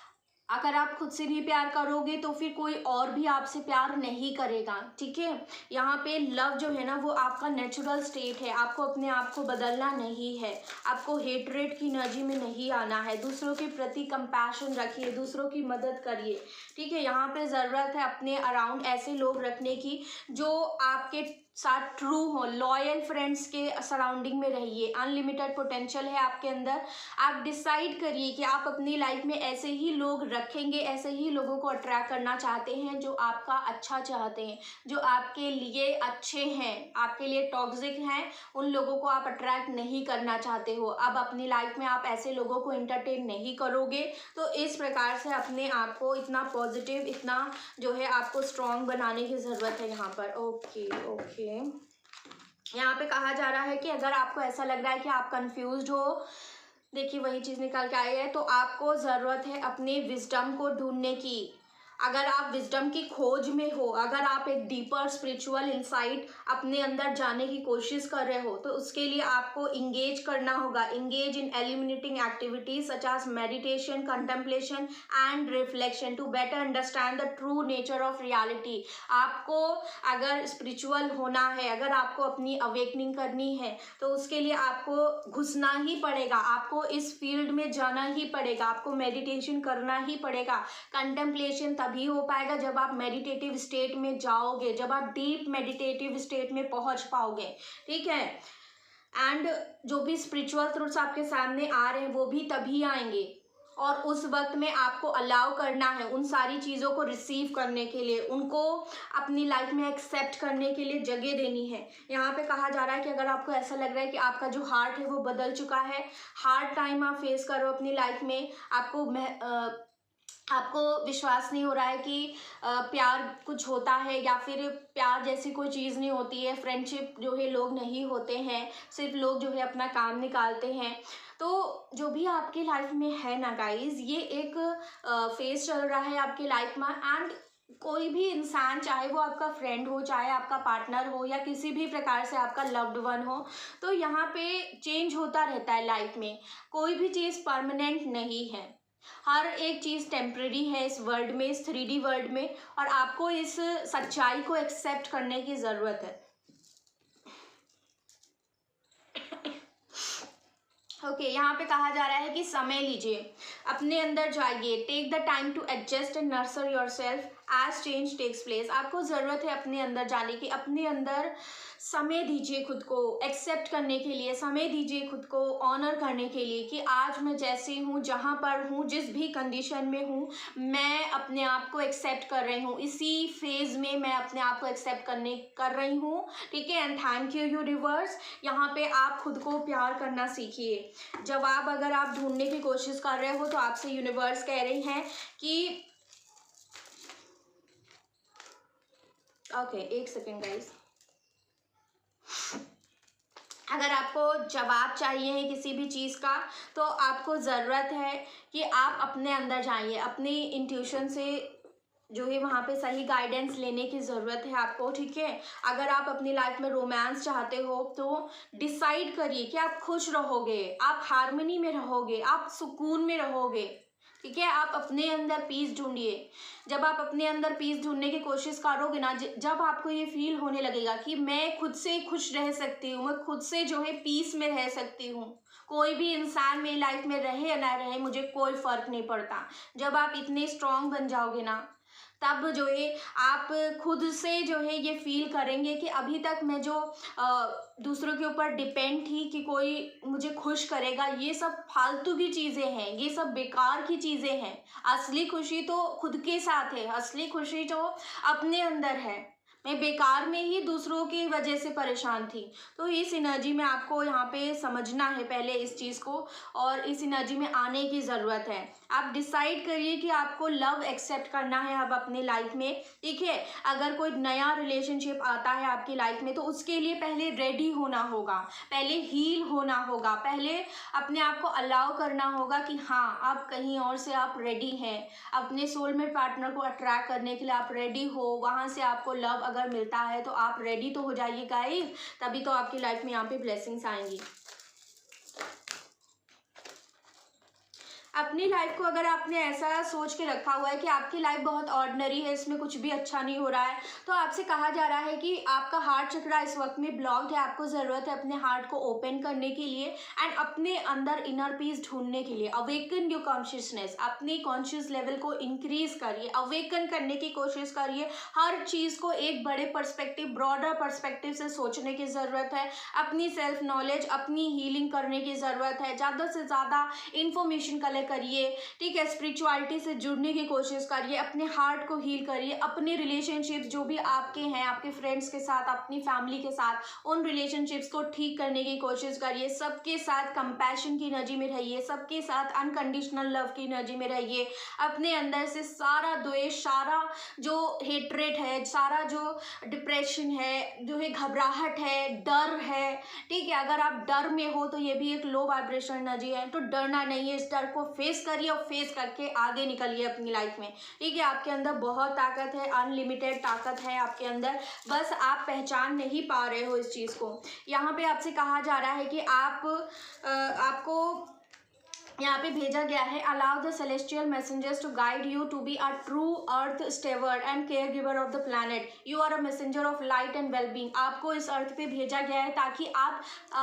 अगर आप खुद से नहीं प्यार करोगे तो फिर कोई और भी आपसे प्यार नहीं करेगा, ठीक है। यहाँ पे लव जो है ना वो आपका नेचुरल स्टेट है, आपको अपने आप को बदलना नहीं है, आपको हेटरेट की एनर्जी में नहीं आना है। दूसरों के प्रति कंपैशन रखिए, दूसरों की मदद करिए, ठीक है। यहाँ पे ज़रूरत है अपने अराउंड ऐसे लोग रखने की जो आपके साथ ट्रू हो, लॉयल फ्रेंड्स के सराउंडिंग में रहिए। अनलिमिटेड पोटेंशियल है आपके अंदर। आप डिसाइड करिए कि आप अपनी लाइफ में ऐसे ही लोग रखेंगे, ऐसे ही लोगों को अट्रैक्ट करना चाहते हैं जो आपका अच्छा चाहते हैं, जो आपके लिए अच्छे हैं, आपके लिए टॉक्सिक हैं, उन लोगों को आप अट्रैक्ट नहीं करना चाहते हो। अब अपनी लाइफ में आप ऐसे लोगों को एंटरटेन नहीं करोगे। तो इस प्रकार से अपने आप को इतना पॉजिटिव, इतना जो है आपको स्ट्रॉन्ग बनाने की ज़रूरत है यहाँ पर। ओके ओके, यहाँ पे कहा जा रहा है कि अगर आपको ऐसा लग रहा है कि आप कंफ्यूज्ड हो, देखिए वही चीज़ निकल के आई है, तो आपको ज़रूरत है अपने विजडम को ढूंढने की। अगर आप विजडम की खोज में हो, अगर आप एक डीपर स्पिरिचुअल इंसाइट अपने अंदर जाने की कोशिश कर रहे हो, तो उसके लिए आपको इंगेज करना होगा। Engage in eliminating activities such as meditation, contemplation and reflection to better understand the true nature of reality. आपको अगर स्पिरिचुअल होना है, अगर आपको अपनी अवेकनिंग करनी है, तो उसके लिए आपको घुसना ही पड़ेगा, आपको इस फील्ड में जाना ही पड़ेगा, आपको मेडिटेशन करना ही पड़ेगा। कंटेम्पलेशन तभी हो पाएगा जब आप मेडिटेटिव स्टेट में जाओगे, जब आप डीप मेडिटेटिव स्टेट में पहुंच पाओगे, ठीक है। एंड जो भी स्पिरिचुअल ट्रूथ्स आपके सामने आ रहे हैं वो भी तभी आएंगे, और उस वक्त में आपको अलाउ करना है उन सारी चीज़ों को रिसीव करने के लिए, उनको अपनी लाइफ में एक्सेप्ट करने के लिए जगह देनी है। यहाँ पे कहा जा रहा है कि अगर आपको ऐसा लग रहा है कि आपका जो हार्ट है वो बदल चुका है, हार्ड टाइम आप फेस करो अपनी लाइफ में, आपको विश्वास नहीं हो रहा है कि प्यार कुछ होता है, या फिर प्यार जैसी कोई चीज़ नहीं होती है, फ्रेंडशिप जो है लोग नहीं होते हैं, सिर्फ लोग जो है अपना काम निकालते हैं। तो जो भी आपकी लाइफ में है ना गाइज, ये एक फेज चल रहा है आपकी लाइफ में। एंड कोई भी इंसान, चाहे वो आपका फ्रेंड हो, चाहे आपका पार्टनर हो, या किसी भी प्रकार से आपका लव्ड वन हो, तो यहाँ पे चेंज होता रहता है लाइफ में। कोई भी चीज़ परमानेंट नहीं है, हर एक चीज़ टेम्परेरी है इस वर्ल्ड में, इस 3D वर्ल्ड में, और आपको इस सच्चाई को एक्सेप्ट करने की ज़रूरत है। ओके, यहाँ पे कहा जा रहा है कि समय लीजिए, अपने अंदर जाइए, take the time to adjust and nurture your self as change takes place, आपको ज़रूरत है अपने अंदर जाने की, अपने अंदर समय दीजिए खुद को एक्सेप्ट करने के लिए, समय दीजिए खुद को ऑनर करने के लिए कि आज मैं जैसी हूँ, जहाँ पर हूँ, जिस भी कंडीशन में हूँ, मैं अपने आप को एक्सेप्ट कर रही हूँ, इसी फेज़ में मैं अपने आप को एक्सेप्ट कर रही हूँ, ठीक है। And thank you universe. यहाँ पे आप खुद को प्यार करना सीखिए। जवाब अगर आप ढूंढने की कोशिश कर रहे हो तो आपसे यूनिवर्स कह रही हैं कि ओके, एक सेकेंड गाइस, अगर आपको जवाब चाहिए है किसी भी चीज़ का तो आपको ज़रूरत है कि आप अपने अंदर जाइए, अपनी इंट्यूशन से जो है वहाँ पे सही गाइडेंस लेने की ज़रूरत है आपको, ठीक है। अगर आप अपनी लाइफ में रोमांस चाहते हो तो डिसाइड करिए कि आप खुश रहोगे, आप हार्मनी में रहोगे, आप सुकून में रहोगे, ठीक है। आप अपने अंदर पीस ढूंढिए। जब आप अपने अंदर पीस ढूंढने की कोशिश करोगे ना, जब आपको ये फील होने लगेगा कि मैं खुद से खुश रह सकती हूँ, मैं खुद से जो है पीस में रह सकती हूँ, कोई भी इंसान मेरी लाइफ में रहे या ना रहे मुझे कोई फ़र्क नहीं पड़ता, जब आप इतने स्ट्रांग बन जाओगे ना, तब जो है आप खुद से जो है ये फील करेंगे कि अभी तक मैं जो दूसरों के ऊपर डिपेंड थी कि कोई मुझे खुश करेगा, ये सब फालतू की चीज़ें हैं, ये सब बेकार की चीज़ें हैं। असली खुशी तो खुद के साथ है, असली खुशी तो अपने अंदर है। मैं बेकार में ही दूसरों की वजह से परेशान थी। तो इस एनर्जी में आपको यहाँ पे समझना है पहले इस चीज़ को, और इस एनर्जी में आने की ज़रूरत है। आप डिसाइड करिए कि आपको लव एक्सेप्ट करना है अब अपनी लाइफ में, ठीक है। अगर कोई नया रिलेशनशिप आता है आपकी लाइफ में तो उसके लिए पहले रेडी होना होगा, पहले हील होना होगा, पहले अपने आप को अलाउ करना होगा कि हाँ आप कहीं और से आप रेडी हैं, अपने सोलमेट पार्टनर को अट्रैक्ट करने के लिए आप रेडी हो, वहाँ से आपको लव अगर मिलता है तो आप रेडी तो हो जाइए गाइस, तभी तो आपकी लाइफ में यहाँ पे ब्लेसिंग्स आएंगी। अपनी लाइफ को अगर आपने ऐसा सोच के रखा हुआ है कि आपकी लाइफ बहुत ऑर्डिनरी है, इसमें कुछ भी अच्छा नहीं हो रहा है, तो आपसे कहा जा रहा है कि आपका हार्ट चक्रा इस वक्त में ब्लॉक्ड है, आपको ज़रूरत है अपने हार्ट को ओपन करने के लिए एंड अपने अंदर इनर पीस ढूंढने के लिए। अवेकन योर कॉन्शियसनेस, अपनी कॉन्शियस लेवल को इंक्रीज करिए, अवेकन करने की कोशिश करिए, हर चीज़ को एक बड़े पर्सपेक्टिव, ब्रॉडर पर्सपेक्टिव से सोचने की ज़रूरत है, अपनी सेल्फ नॉलेज, अपनी हीलिंग करने की ज़रूरत है, ज़्यादा से ज़्यादा इंफॉर्मेशन कलेक्ट करिए, ठीक है। स्पिरिचुअलिटी से जुड़ने की कोशिश करिए, अपने हार्ट को हील करिए, अपने रिलेशनशिप जो भी आपके हैं, आपके फ्रेंड्स के साथ, अपनी फैमिली के साथ, उन रिलेशनशिप्स को ठीक करने की कोशिश करिए, सबके साथ कंपैशन की एनर्जी में रहिए, सबके साथ अनकंडीशनल लव की एनर्जी में रहिए, अपने अंदर से सारा द्वेष, सारा जो हेट्रेट है, सारा जो डिप्रेशन है, जो है घबराहट है, डर है, ठीक है। अगर आप डर में हो तो ये भी एक लो वाइब्रेशन एनर्जी है, तो डरना नहीं है, इस डर को फेस करिए और फेस करके आगे निकलिए अपनी लाइफ में, ठीक है। आपके अंदर बहुत ताकत है, अनलिमिटेड ताकत है आपके अंदर, बस आप पहचान नहीं पा रहे हो इस चीज़ को। यहाँ पे आपसे कहा जा रहा है कि आपको यहाँ पे भेजा गया है, allow the celestial messengers to guide you to be a true earth steward and care giver of the planet, you are a messenger of light and wellbeing. आपको इस अर्थ पे भेजा गया है ताकि आप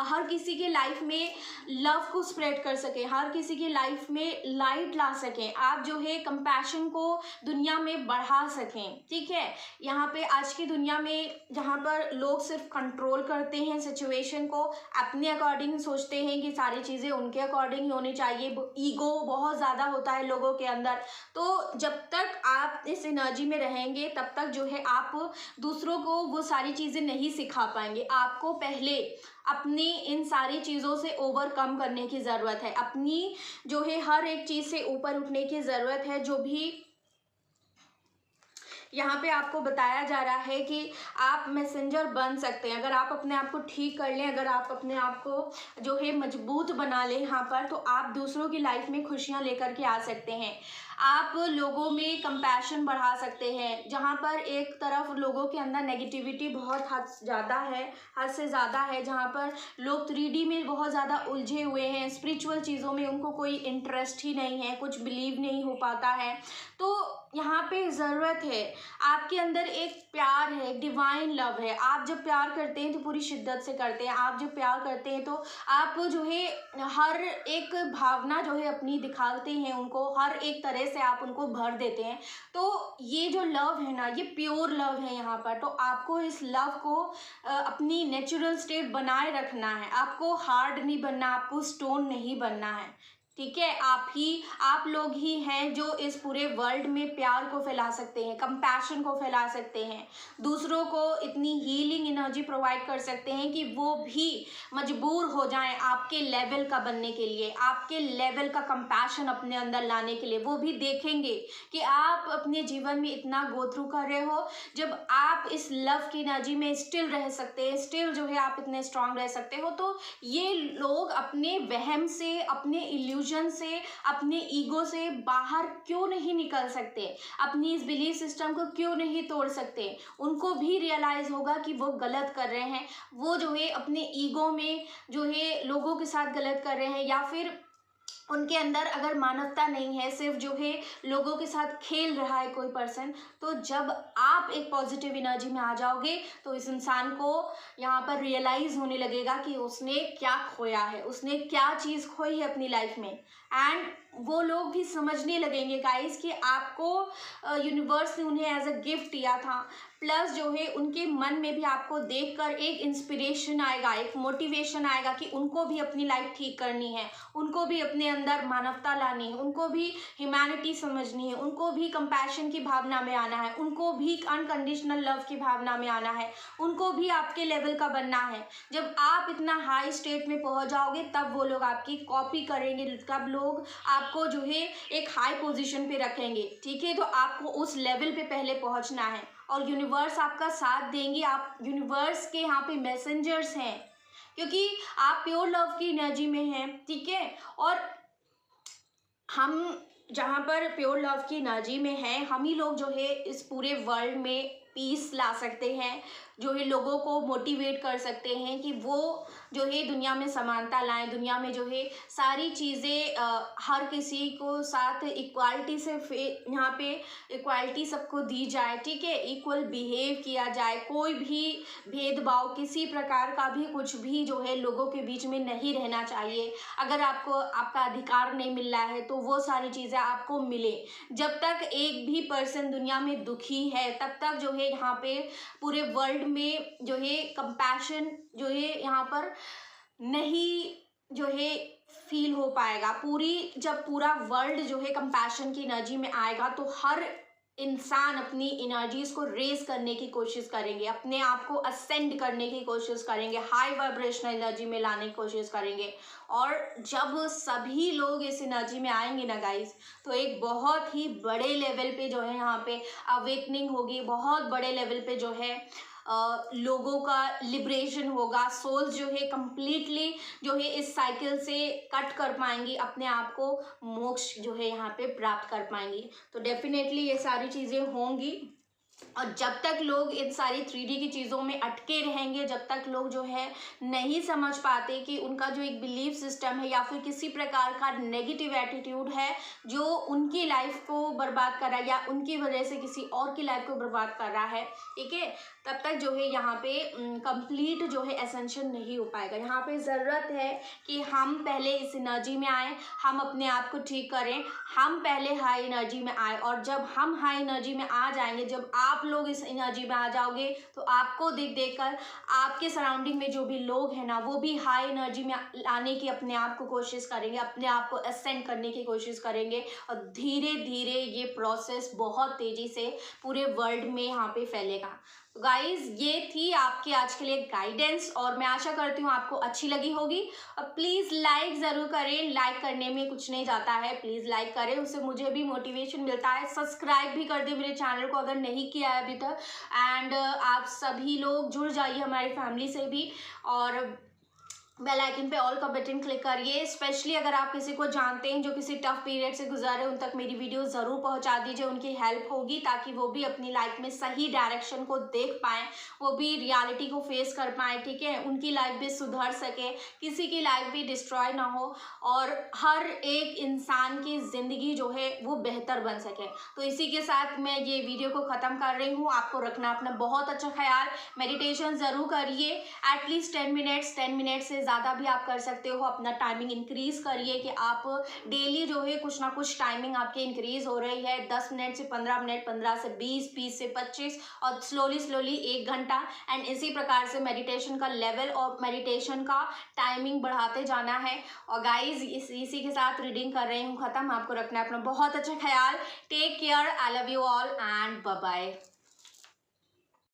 हर किसी के लाइफ में लव को स्प्रेड कर सकें, हर किसी की लाइफ में लाइट ला सकें, आप जो है कंपैशन को दुनिया में बढ़ा सकें, ठीक है। यहाँ पे आज की दुनिया में जहाँ पर लोग सिर्फ कंट्रोल करते हैं सिचुएशन को, अपने अकॉर्डिंग सोचते हैं कि सारी चीज़ें उनके अकॉर्डिंग ही होनी चाहिए, ईगो बहुत ज़्यादा होता है लोगों के अंदर। तो जब तक आप इस एनर्जी में रहेंगे तब तक जो है आप दूसरों को वो सारी चीज़ें नहीं सिखा पाएंगे। आपको पहले अपनी इन सारी चीज़ों से ओवरकम करने की ज़रूरत है, अपनी जो है हर एक चीज़ से ऊपर उठने की ज़रूरत है। जो भी यहाँ पे आपको बताया जा रहा है कि आप मैसेंजर बन सकते हैं, अगर आप अपने आप को ठीक कर लें, अगर आप अपने आप को जो है मजबूत बना लें यहाँ पर, तो आप दूसरों की लाइफ में खुशियाँ लेकर के आ सकते हैं। आप लोगों में कंपैशन बढ़ा सकते हैं, जहाँ पर एक तरफ लोगों के अंदर नेगेटिविटी बहुत हद से ज़्यादा है, जहाँ पर लोग 3D में बहुत ज़्यादा उलझे हुए हैं, स्पिरिचुअल चीज़ों में उनको कोई इंटरेस्ट ही नहीं है, कुछ बिलीव नहीं हो पाता है। तो यहाँ पे ज़रूरत है, आपके अंदर एक प्यार है, एक डिवाइन लव है। आप जब प्यार करते हैं तो पूरी शिद्दत से करते हैं। आप जब प्यार करते हैं तो आप जो है हर एक भावना जो है अपनी दिखाते हैं उनको, हर एक तरह से आप उनको भर देते हैं। तो ये जो लव है ना, ये प्योर लव है यहाँ पर। तो आपको इस लव को अपनी नेचुरल स्टेट बनाए रखना है। आपको हार्ड नहीं बनना, आपको स्टोन नहीं बनना है, ठीक है। आप लोग ही हैं जो इस पूरे वर्ल्ड में प्यार को फैला सकते हैं, कंपैशन को फैला सकते हैं, दूसरों को इतनी हीलिंग एनर्जी प्रोवाइड कर सकते हैं कि वो भी मजबूर हो जाएं आपके लेवल का बनने के लिए, आपके लेवल का कंपैशन अपने अंदर लाने के लिए। वो भी देखेंगे कि आप अपने जीवन में इतना गो थ्रू कर रहे हो, जब आप इस लव की एनर्जी में स्टिल रह सकते हैं, स्टिल जो है आप इतने स्ट्रांग रह सकते हो। तो ये लोग अपने वहम से, अपने इल्यूजन से, अपने ईगो से बाहर क्यों नहीं निकल सकते, अपनी इस बिलीफ सिस्टम को क्यों नहीं तोड़ सकते। उनको भी रियलाइज होगा कि वो गलत कर रहे हैं, वो जो है अपने ईगो में जो है लोगों के साथ गलत कर रहे हैं, या फिर उनके अंदर अगर मानवता नहीं है, सिर्फ जो है लोगों के साथ खेल रहा है कोई पर्सन। तो जब आप एक पॉजिटिव एनर्जी में आ जाओगे तो इस इंसान को यहाँ पर रियलाइज होने लगेगा कि उसने क्या खोया है, उसने क्या चीज़ खोई है अपनी लाइफ में। एंड वो लोग भी समझने लगेंगे गाइस कि आपको यूनिवर्स ने उन्हें एज अ गिफ्ट दिया था। प्लस जो है उनके मन में भी आपको देखकर एक इंस्पिरेशन आएगा, एक मोटिवेशन आएगा कि उनको भी अपनी लाइफ ठीक करनी है, उनको भी अपने अंदर मानवता लानी है, उनको भी ह्यूमैनिटी समझनी है, उनको भी कंपैशन की भावना में आना है, उनको भी अनकंडीशनल लव की भावना में आना है, उनको भी आपके लेवल का बनना है। जब आप इतना हाई स्टेट में पहुंच जाओगे तब वो लोग आपकी कॉपी करेंगे, तब लोग आपको जो है एक हाई पोजीशन पे रखेंगे, ठीक है। तो आपको उस लेवल पे पहले पहुंचना है और यूनिवर्स आपका साथ देंगी। आप यूनिवर्स के यहाँ पे मैसेंजर्स हैं, क्योंकि आप प्योर लव की एनर्जी में हैं, ठीक है। और हम जहाँ पर प्योर लव की एनर्जी में हैं, हम ही लोग जो है इस पूरे वर्ल्ड में पीस ला सकते हैं, जो है लोगों को मोटिवेट कर सकते हैं कि वो जो है दुनिया में समानता लाएं, दुनिया में जो है सारी चीज़ें हर किसी को साथ इक्वालिटी से यहाँ पे इक्वालिटी सबको दी जाए, ठीक है। इक्वल बिहेव किया जाए, कोई भी भेदभाव किसी प्रकार का भी कुछ भी जो है लोगों के बीच में नहीं रहना चाहिए। अगर आपको आपका अधिकार नहीं मिल रहा है तो वो सारी चीज़ें आपको मिले। जब तक एक भी पर्सन दुनिया में दुखी है तब तक जो है यहाँ पे पूरे वर्ल्ड में जो है कंपैशन जो है यहाँ पर नहीं जो है फील हो पाएगा। जब पूरा वर्ल्ड जो है कंपैशन की एनर्जी में आएगा तो हर इंसान अपनी एनर्जीज को रेज करने की कोशिश करेंगे, अपने आप को असेंड करने की कोशिश करेंगे, हाई वाइब्रेशनल एनर्जी में लाने की कोशिश करेंगे। और जब सभी लोग इस एनर्जी में आएंगे ना गाइस, तो एक बहुत ही बड़े लेवल पे जो है यहाँ पे अवेकनिंग होगी, बहुत बड़े लेवल पे जो है लोगों का लिबरेशन होगा। सोल्स जो है कंप्लीटली जो है इस साइकिल से कट कर पाएंगी, अपने आप को मोक्ष जो है यहाँ पे प्राप्त कर पाएंगी। तो डेफिनेटली ये सारी चीज़ें होंगी। और जब तक लोग इन सारी 3D की चीज़ों में अटके रहेंगे, जब तक लोग जो है नहीं समझ पाते कि उनका जो एक बिलीफ सिस्टम है या फिर किसी प्रकार का नेगेटिव एटीट्यूड है जो उनकी लाइफ को बर्बाद कर रहा है या उनकी वजह से किसी और की लाइफ को बर्बाद कर रहा है, ठीक है, तब तक जो है यहाँ पे कंप्लीट जो है एसेंशन नहीं हो पाएगा। यहाँ पे ज़रूरत है कि हम पहले इस एनर्जी में आएँ, हम अपने आप को ठीक करें, हम पहले हाई एनर्जी में आए। और जब हम हाई एनर्जी में आ जाएंगे, जब आप लोग इस एनर्जी में आ जाओगे तो आपको देख कर आपके सराउंडिंग में जो भी लोग हैं ना, वो भी हाई एनर्जी में लाने की अपने आप को कोशिश करेंगे, अपने आप को असेंड करने की कोशिश करेंगे। और धीरे धीरे ये प्रोसेस बहुत तेज़ी से पूरे वर्ल्ड में यहाँ पे फैलेगा। तो गाइज ये थी आपकी आज के लिए गाइडेंस और मैं आशा करती हूँ आपको अच्छी लगी होगी। और प्लीज़ लाइक ज़रूर करें, लाइक करने में कुछ नहीं जाता है, प्लीज़ लाइक करें, उससे मुझे भी मोटिवेशन मिलता है। सब्सक्राइब भी कर दें मेरे चैनल को अगर नहीं किया है अभी तक। एंड आप सभी लोग जुड़ जाइए हमारी फैमिली से भी। और बेल आइकन पे ऑल का बटन क्लिक करिए। स्पेशली अगर आप किसी को जानते हैं जो किसी टफ पीरियड से गुजर रहे हैं, उन तक मेरी वीडियो ज़रूर पहुंचा दीजिए, उनकी हेल्प होगी ताकि वो भी अपनी लाइफ में सही डायरेक्शन को देख पाएँ, वो भी रियलिटी को फेस कर पाएँ, ठीक है, उनकी लाइफ भी सुधर सके, किसी की लाइफ भी डिस्ट्रॉय ना हो और हर एक इंसान की ज़िंदगी जो है वो बेहतर बन सके। तो इसी के साथ मैं ये वीडियो को ख़त्म कर रही हूँ। आपको रखना अपना बहुत अच्छा ख्याल, मेडिटेशन ज़रूर करिए, एटलीस्ट 10 मिनट से ज़्यादा भी आप कर सकते हो। अपना टाइमिंग इंक्रीज़ करिए कि आप डेली जो है कुछ ना कुछ टाइमिंग आपकी इंक्रीज़ हो रही है, 10 मिनट से 15 मिनट, 15 से 20, 20 से 25 और स्लोली 1 घंटा। एंड इसी प्रकार से मेडिटेशन का लेवल और मेडिटेशन का टाइमिंग बढ़ाते जाना है। और गाइज इसी के साथ रीडिंग कर रही हूँ ख़त्म। आपको रखना है अपना बहुत अच्छा ख्याल। Take care, I love you all and bye bye.